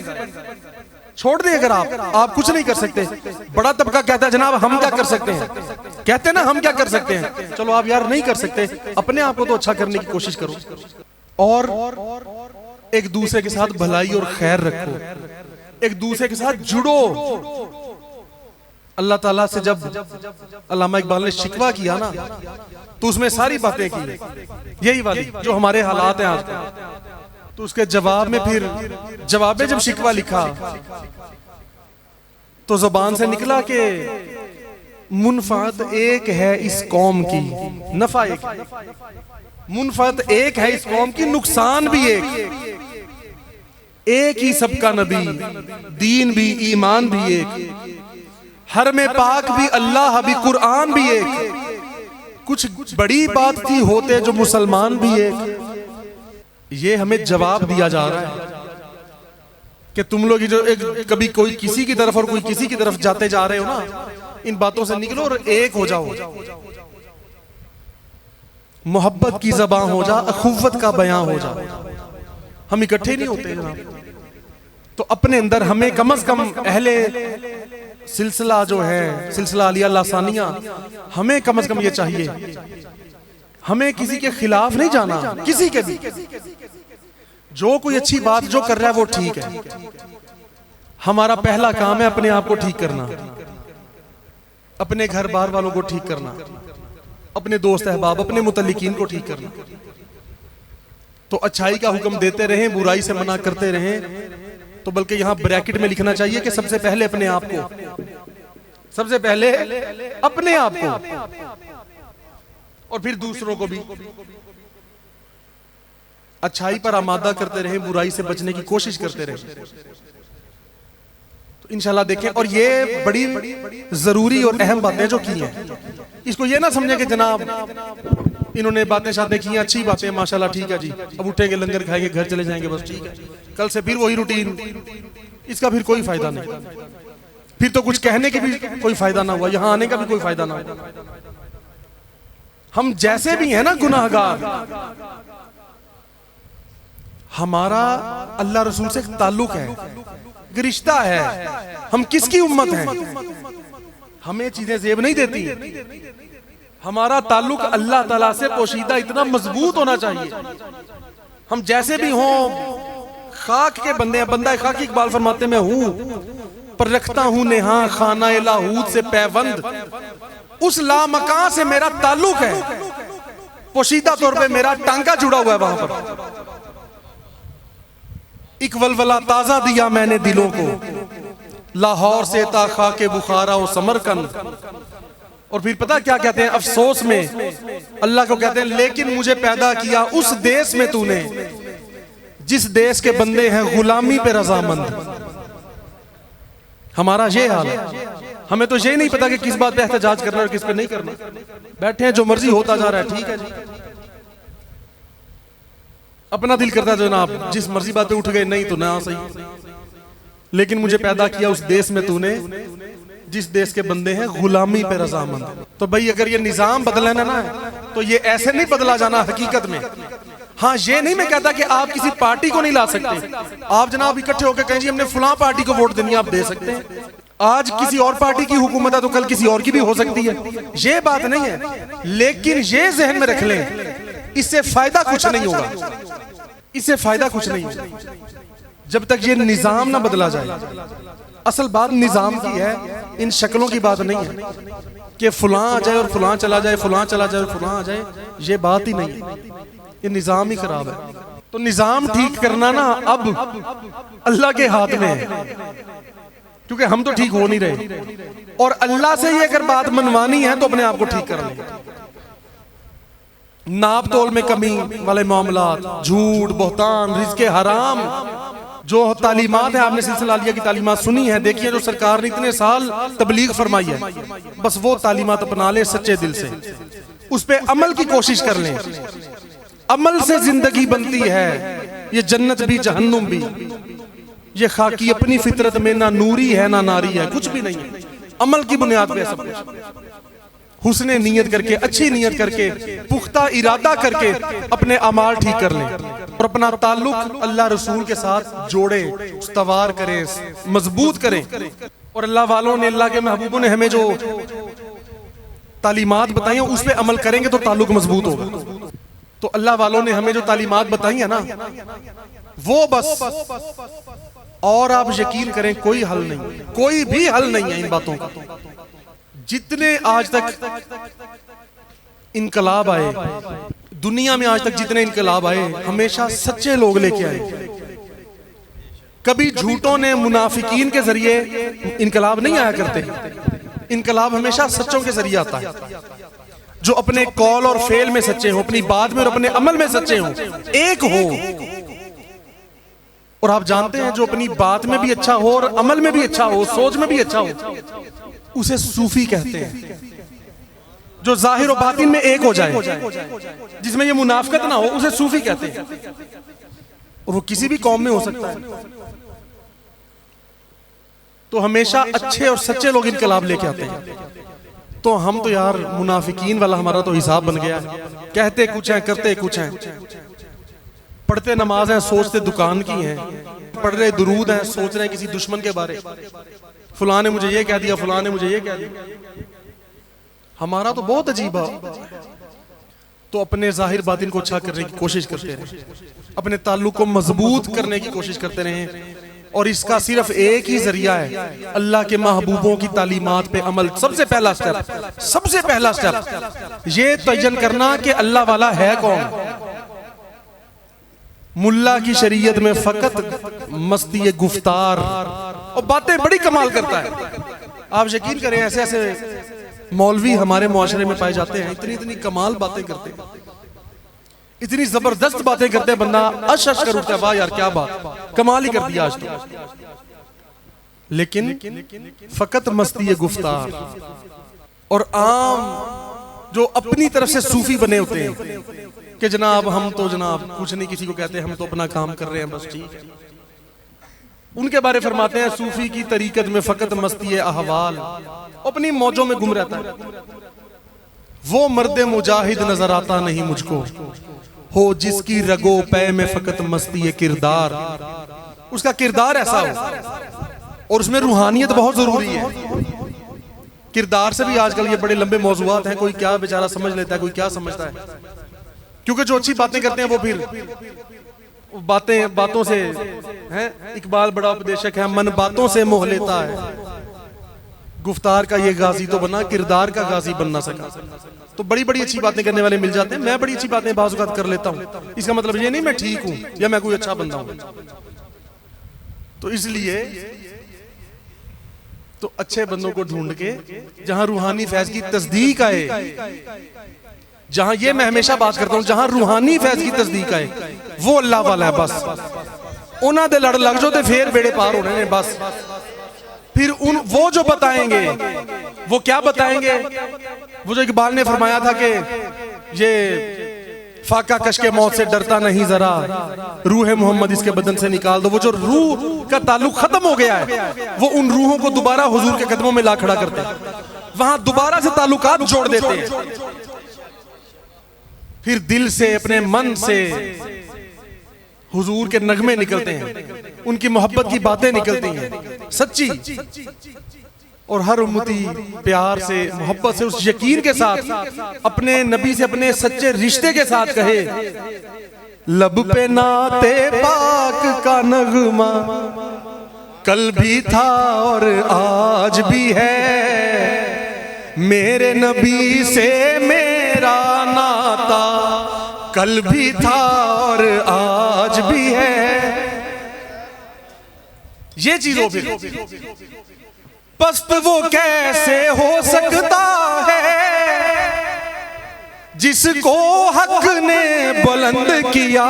छोड़ दें अगर आप कुछ नहीं कर सकते। बड़ा तबका कहता है जनाब हम क्या कर सकते हैं, कहते हैं ना हम क्या कर सकते हैं। चलो आप यार नहीं कर सकते, अपने आप को तो अच्छा करने की कोशिश करो और एक दूसरे के साथ भलाई और खैर रखो, एक दूसरे के साथ जुड़ो। अल्लाह ताला से जब अल्लामा इकबाल ने शिकवा किया ना, तो उसमें सारी बातें की, यही वाली जो हमारे हालात हैं आज। तो उसके जवाब में फिर जवाब में जब शिकवा लिखा तो जुबान से निकला कि मुनफात एक है इस कौम की, नफा एक, मुनफात एक है इस कौम की, नुकसान भी एक ही सबका नबी, दीन भी, ईमान भी एक, हर में पाक भी, अल्लाह भी, कुरान भी एक, कुछ बड़ी बात थी होते जो मुसलमान भी एक। ये हमें जवाब दिया जा रहा है कि तुम लोग जो कभी कोई किसी की तरफ और कोई किसी की तरफ जाते जा रहे हो ना, इन बातों से निकलो और एक हो जाओ। मोहब्बत की ज़बान हो जा, अखुव्वत का बयां हो जा। हम इकट्ठे नहीं होते जनाब, तो अपने अंदर हमें कम से कम अहले सिलसिला जो है, सिलसिला अलिया लासानिया, हमें कम से कम ये चाहिए, हमें किसी के खिलाफ नहीं जाना, किसी के भी। जो कोई अच्छी बात जो कर रहा है वो ठीक है। हमारा पहला काम है अपने आप को ठीक करना, अपने घर बार वालों को ठीक करना, अपने दोस्त अहबाब, अपने मुतल्लिकीन को ठीक करना। तो अच्छाई का हुक्म देते रहें, बुराई से मना करते रहें। तो बल्कि यहां ब्रैकेट में लिखना चाहिए कि सबसे पहले अपने आप को, सबसे पहले अपने आप को, और फिर दूसरों को भी अच्छाई पर आमादा करते रहें, बुराई से बचने की कोशिश करते रहें। तो इंशाल्लाह देखें। और ये बड़ी जरूरी और अहम बातें जो की हैं, इसको ये ना समझें कि जनाब इन्होंने बातें शातें की, अच्छी बातें माशाल्लाह ठीक है जी, अब उठेंगे लंगर खाएंगे घर चले जाएंगे बस ठीक है, कल से फिर वही रूटीन, इसका फिर कोई फायदा नहीं। फिर तो कुछ कहने के भी कोई फायदा ना हुआ, यहां आने का भी कोई फायदा ना हुआ। हम जैसे भी हैं ना गुनाहगार, हमारा अल्लाह रसूल से ताल्लुक है, रिश्ता है, हम किसकी उम्मत हैं, हमें चीजें जेब नहीं देती। हमारा ताल्लुक अल्लाह ताला से पोशीदा इतना मजबूत होना चाहिए। हम जैसे भी हों खाक के बंदे हैं, बंदा खाक इकबाल फरमाते मैं हूं पर रखता हूं नेहा खाना लाहूद से पैबंद, उस लामकां से मेरा ताल्लुक है, पोशीदा तौर पे मेरा टांका जुड़ा हुआ है वहां पर। एक वलवला ताजा दिया मैंने दिलों को, लाहौर से ता खाके बुखारा और समरकंद। और फिर पता क्या कहते हैं अफसोस में अल्लाह को कहते हैं, लेकिन मुझे पैदा किया उस देश में तूने जिस देश के बंदे हैं गुलामी पे रजामंद। हमारा ये हाल है, हमें तो ये नहीं पता कि किस बात पे एहतजाज करना और किस पे नहीं करना। बैठे हैं जो मर्जी होता जा रहा है, ठीक है जी, अपना दिल करता है जनाब जिस मर्जी बात पे उठ गए, नहीं तो ना सही। लेकिन मुझे पैदा किया उस देश में तूने जिस देश के बंदे हैं गुलामी पे रजामंद। तो भाई अगर ये निजाम बदलना ना तो ये ऐसे नहीं बदला जाना हकीकत में। हाँ ये नहीं मैं कहता कि आप किसी पार्टी को नहीं ला सकते, आप जनाब इकट्ठे होकर कहें जी हमने फलां पार्टी को वोट देनी है, आप दे सकते हैं। आज किसी और पार्टी की हुकूमत है तो कल किसी और की भी हो सकती है, ये बात नहीं है। लेकिन ये जहन में रख लें इससे फायदा कुछ नहीं होगा, इससे फायदा कुछ नहीं होगा जब तक ये निजाम ना बदला जाए। असल बात निजाम की है, इन शक्लों की बात नहीं है कि फलां आ जाए और फलां चला जाए, फलां चला जाए और फलां आ जाए, ये बात ही नहीं है, ये निजाम ही खराब है। तो निजाम ठीक करना ना अब अल्लाह के हाथ में है, क्योंकि हम तो ठीक हो नहीं रहे। और अल्लाह से ही अगर बात मनवानी है तो अपने आप को ठीक कर लें। नाप तोल में कमी वाले मामलात, झूठ, बहतान, रिज़्क़े हराम, जो तालीमात है, आपने सिलसिला लिया की तालीमात सुनी है, देखिए जो सरकार ने इतने साल तबलीग फरमाई है, बस वो तालीमात अपना ले सच्चे दिल से, उस पे अमल की कोशिश कर लें। अमल से जिंदगी बनती है, ये जन्नत भी जहन्नुम भी। ये खाकी अपनी फितरत में ना नूरी है ना नारी है, कुछ भी नहीं है, अमल की बुनियाद पे सब कुछ। हुस्ने नीयत करके, अच्छी नीयत करके, पुख्ता इरादा करके अपने अमाल ठीक कर लें और अपना ताल्लुक अल्लाह रसूल के साथ जोड़े, उस्तवार करें, मजबूत करें। और अल्लाह वालों ने, अल्लाह के महबूबों ने हमें जो तालीमात बताई हैं उस पर अमल करेंगे तो ताल्लुक मजबूत होगा। तो अल्लाह वालों ने हमें जो तालीमात बताई है ना वो बस, और आप यकीन करें कोई हल नहीं, कोई भी हल नहीं है इन बातों का। जितने आज तक इनकलाब आए दुनिया में, आज तक जितने इनकलाब आए हमेशा सच्चे लोग लेके आए। कभी झूठों ने, मुनाफिकीन के जरिए इनकलाब नहीं आया करते। इनकलाब हमेशा सच्चों के जरिए आता है, जो अपने कौल और फेल में सच्चे हो, अपनी बात में और अपने अमल में सच्चे हो, एक हो। और आप जानते हैं जो अपनी बात में भी अच्छा हो और अमल में भी अच्छा हो, सोच में भी अच्छा हो, उसे सूफी कहते हैं। जो जाहिर और बातिन में एक हो जाए, जिसमें ये मुनाफिकत ना हो, उसे सूफी कहते हैं। और वो किसी भी कौम में हो सकता है। तो हमेशा अच्छे और सच्चे लोग इनकलाब लेके आते हैं। तो हम तो यार मुनाफिकीन वाला हमारा तो हिसाब बन गया है, कहते कुछ है करते कुछ है। पढ़ते नमाज हैं सोचते दुकान की हैं, पढ़ रहे दुरूद हैं सोच रहे हैं किसी दुश्मन के बारे, फलां ने मुझे ये कह दिया, फलां ने मुझे ये कह दिया। हमारा तो बहुत अजीब है। तो अपने जाहिर बातिन को अच्छा करने की कोशिश करते रहे, अपने ताल्लुक को मजबूत करने की कोशिश करते रहे, और इसका सिर्फ एक ही जरिया है, अल्लाह के महबूबों की तालीमात पे अमल। सबसे पहला स्टेप ये तयन करना कि अल्लाह वाला है कौन। मुल्ला की शरीयत में फकत मस्ती गुफ्तार और बातें बड़ी कमाल करता है। आप यकीन करें ऐसे ऐसे मौलवी हमारे मुआशरे में पाए जाते हैं, इतनी इतनी कमाल बातें करते हैं, इतनी जबरदस्त बातें करते हैं, बंदा अश अश कर उठता है, वाह यार क्या बात, कमाल ही कर दिया आज तो। लेकिन फकत मस्ती गुफ्तार और आम जो अपनी तरफ से सूफी बने होते हैं कि जनाब हम तो जनाब कुछ नहीं किसी को कहते, हम तो अपना काम कर रहे हैं बस, ठीक है। उनके बारे फरमाते हैं सूफी की तरीकत में फकत मस्ती अहवाल, अपनी मौजों में गुम रहता है। वो मर्द मुजाहिद नजर आता नहीं मुझको, हो जिसकी रगो पै में फकत मस्ती किरदार। उसका किरदार ऐसा हो और उसमें रूहानियत बहुत जरूरी है। किरदार से भी आजकल ये बड़े लंबे मौजूआत हैं, कोई क्या बेचारा समझ लेता है, कोई क्या समझता है, क्योंकि जो अच्छी बातें करते हैं वो फिर बातों से हैं। इकबाल बड़ा उपदेशक है, मन बातों से मोह लेता है। गुफ्तार का ये गाजी तो बना, किरदार का गाजी बन ना सका। तो बड़ी बड़ी अच्छी बातें करने वाले मिल जाते हैं, मैं बड़ी अच्छी बातें बाज़ औक़ात कर लेता हूँ, इसका मतलब ये नहीं मैं ठीक हूं या मैं कोई अच्छा बंदा हूं। तो इसलिए तो अच्छे बंदों को ढूंढ के जहां रूहानी फैज की तस्दीक आए, जहां ये मैं हमेशा बात करता हूं, जहां रूहानी फैज की तस्दीक आए वो अल्लाह वाला है बस। उन्हां दे लड़ लग जाओ तो फिर बेड़े पार होने ने बस। फिर वो जो बताएंगे वो क्या बताएंगे, वो जो इकबाल ने फरमाया था कि ये फाका कश के मौत से डरता नहीं जरा, रूह मोहम्मद इसके बदन से निकाल दो। वो जो रूह का ताल्लुक खत्म हो गया है वो उन रूहों को दोबारा हुजूर के कदमों में ला खड़ा करते हैं, वहां दोबारा से ताल्लुकात जोड़ देते हैं। फिर दिल से अपने मन से हुजूर के नगमे निकलते हैं, उनकी मोहब्बत की बातें निकलती हैं सच्ची, और हर उम्मती प्यार से मोहब्बत से उस यकीन के साथ अपने नबी से अपने सच्चे रिश्ते के साथ कहे, लब पे नाते पाक का नगमा कल भी था और आज भी है, मेरे नबी से मेरा नाता कल भी था और आज भी है। ये चीज हो फिर पस्त वो कैसे हो सकता है जिसको हक ने बुलंद किया,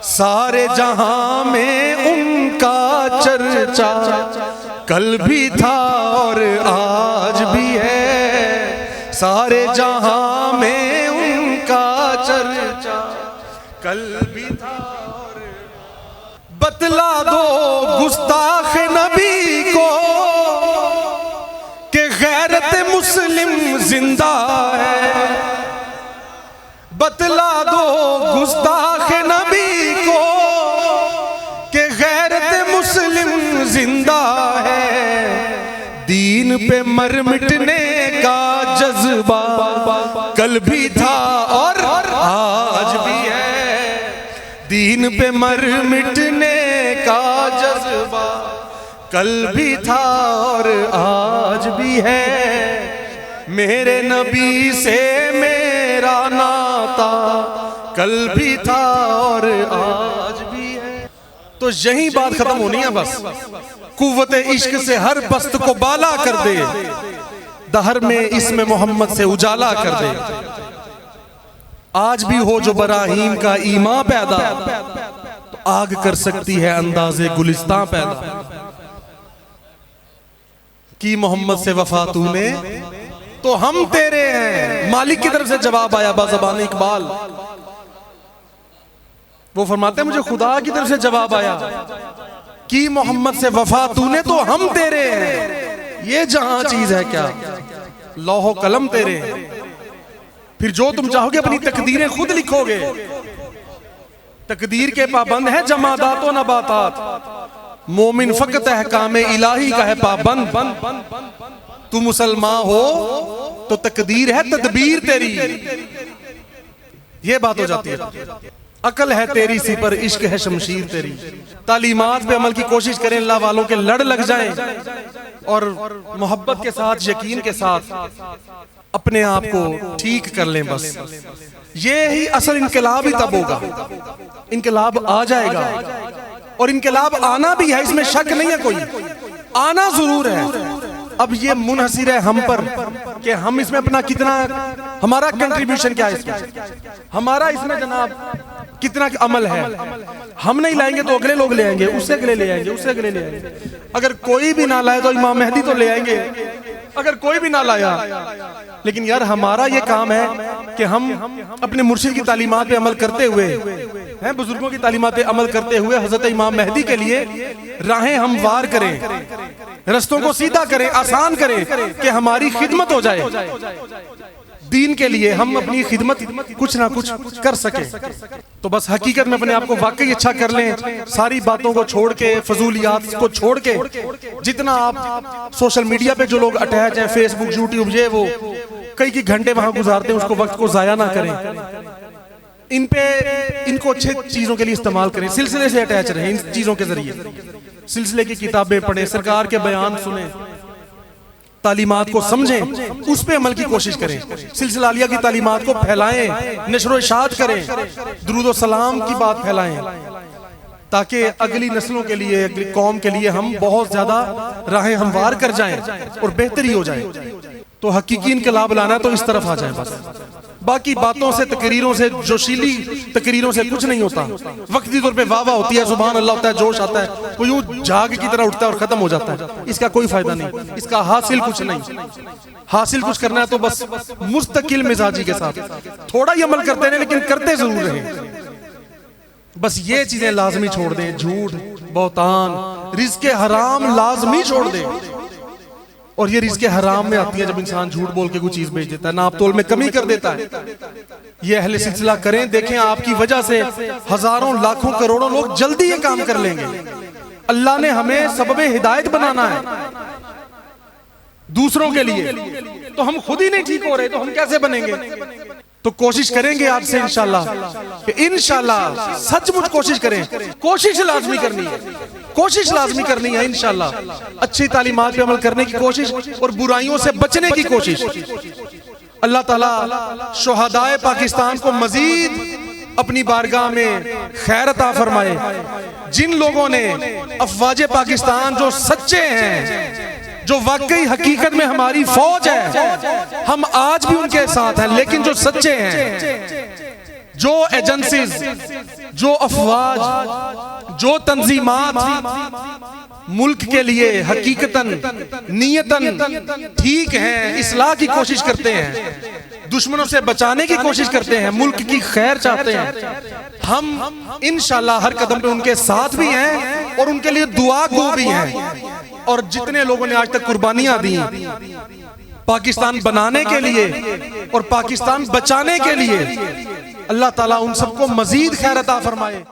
सारे जहां में उनका चर्चा कल भी था और आज भी है, सारे जहां में उनका चर्चा कल भी था। बतला दो गुस्ताख नबी को कि गैरत मुस्लिम जिंदा है, बतला दो गुस्ताख नबी को कि गैरत मुस्लिम जिंदा है, दीन पे मर मिटने का जज्बा कल भी था और आज भी है, दीन पे मर मिटने का जज्बा कल भी था और आज भी है, मेरे नबी से मेरा नाता कल भी था और आज भी है। तो यही बात खत्म होनी है बस। कुव्वत इश्क से हर पस्त को बाला कर दे, दहर में इसमें मोहम्मद से उजाला कर दे, आज भी हो जो बराहीम का ईमा पैदा, तो आग कर सकती है अंदाजे गुलिस्तां पैदा, की मोहम्मद से वफा तूने तो हम तेरे हैं। मालिक की तरफ से जवाब आया बाज़बान इकबाल, वो फरमाते हैं मुझे खुदा की तरफ से जवाब आया कि मोहम्मद से वफा तूने तो हम तेरे हैं। ये जहां चीज है क्या, लौहो कलम तेरे हैं, फिर जो तुम चाहोगे अपनी तकदीरें खुद लिखोगे। तकदीर के पाबंद है जमादात व नबातात, मोमिन फकत अहकाम इलाही का है पाबंद। तू मुसलमान हो तो तकदीर है तदबीर तेरी, ये बात हो जाती है। अकल है तेरी सी पर इश्क है शमशीर तेरी। तालीमात पे अमल की कोशिश करें, अल्लाह वालों के लड़ लग जाएं और मोहब्बत के साथ, यकीन के साथ अपने आप को ठीक कर लें। बस ये ही असल इनकलाब ही तब होगा। इनकलाब आ जाएगा और इनकलाब आना भी है, इसमें शक नहीं है कोई, आना जरूर है। अब ये मुनहसिर है हम पर कि हम इसमें अपना कितना, हमारा कंट्रीब्यूशन क्या है इसमें, हमारा इसमें जनाब कितना अमल है। हम नहीं लाएंगे तो अगले लोग ले आएंगे, उससे अगले ले आएंगे, उससे अगले ले आएंगे। अगर कोई भी ना लाए तो इमाम मेहदी तो ले आएंगे, अगर कोई भी ना लाया। लेकिन यार हमारा ये काम है कि हम अपने मुर्शिद की तालीमात पे अमल करते हुए, हैं बुजुर्गों की तालीमात पे अमल करते हुए हजरत इमाम मेहदी के लिए राहें हमवार करें, रस्तों को सीधा करें, आसान करें कि हमारी खिदमत हो जाए। दीन के लिए हम अपनी खिदमत कुछ ना कुछ कर सके। तो बस हकीकत में अपने आप को वाकई अच्छा कर लें, सारी बातों को छोड़ के, फजूलियात को छोड़ के। जितना आप सोशल मीडिया पे जो लोग अटैच हैं, फेसबुक, यूट्यूब, ये वो कई घंटे वहां गुजारते हैं, उसको वक्त को जाया ना करें। इनको अच्छे चीजों के लिए इस्तेमाल करें, सिलसिले से अटैच रहें इन चीजों के जरिए। सिलसिले की किताबें पढ़ें, सरकार के बयान सुने, तालीमात को समझें, उस पे अमल की कोशिश करें। सिलसिलालिया की तालीमात को फैलाएं, नशरो इशात करें, दुरूद व सलाम की बात फैलाएं, ताकि अगली नस्लों के लिए, अगली कौम के लिए हम बहुत ज्यादा राहें हमवार कर जाएं और बेहतरी हो जाए। तो हकीकी इनकलाब लाना तो इस तरफ आ जाए बस। बाकी बातों से, तकरीरों से, जोशीली तकरीरों से कुछ नहीं होता। वक्ती तौर पे वाह वाह होती है, सुभान अल्लाह होता है, जोश आता है, वो यूं जाग की तरह उठता है और खत्म हो जाता है। इसका कोई फायदा नहीं, इसका हासिल कुछ नहीं। हासिल कुछ करना है तो बस मुस्तकिल मिजाजी के साथ थोड़ा ही अमल करते हैं, लेकिन करते जरूर रहें। बस ये चीजें लाजमी छोड़ दें, झूठ, बहतान, रिज़्क़े हराम लाजमी छोड़ दें। और ये रिज़्क़े हराम में आती है जब इंसान झूठ बोल के कोई चीज बेच देता है, नाप तोल में कमी कर देता है। ये अहले सिलसिला करें, देखें आपकी वजह से हजारों, लाखों, करोड़ों लोग जल्दी ये काम कर लेंगे। अल्लाह ने हमें सबबे हिदायत बनाना है दूसरों के लिए, तो हम खुद ही नहीं ठीक हो रहे तो हम कैसे बनेंगे? तो कोशिश करेंगे आज से इंशाल्लाह, सचमुच कोशिश करें, कोशिश लाजमी करनी है, कोशिश लाजमी करनी है इंशाल्लाह। अच्छी तालीमात पे अमल करने की कोशिश और बुराइयों से बचने की कोशिश। अल्लाह ताला शुहदाए पाकिस्तान को मजीद अपनी बारगाह में खैर अता फरमाए। जिन लोगों ने अफवाज पाकिस्तान जो सच्चे हैं, जो वाकई हकीकत में हमारी फौज है, हम आज भी उनके साथ हैं, लेकिन जो सच्चे हैं, जो एजेंसीज, जो अफवाज, जो तंजीमात मुल्क के लिए हकीकतन, नियतन ठीक हैं, इस्लाह की कोशिश करते हैं, दुश्मनों से बचाने की कोशिश करते हैं, मुल्क की खैर चाहते हैं, हम इंशाल्लाह हर कदम पे उनके साथ भी हैं और उनके लिए दुआ गो भी हैं। और जितने लोगों ने आज तक कुर्बानियां दी पाकिस्तान बनाने के लिए और पाकिस्तान बचाने के लिए, अल्लाह ताला उन सबको मजीद खैर अता फरमाए।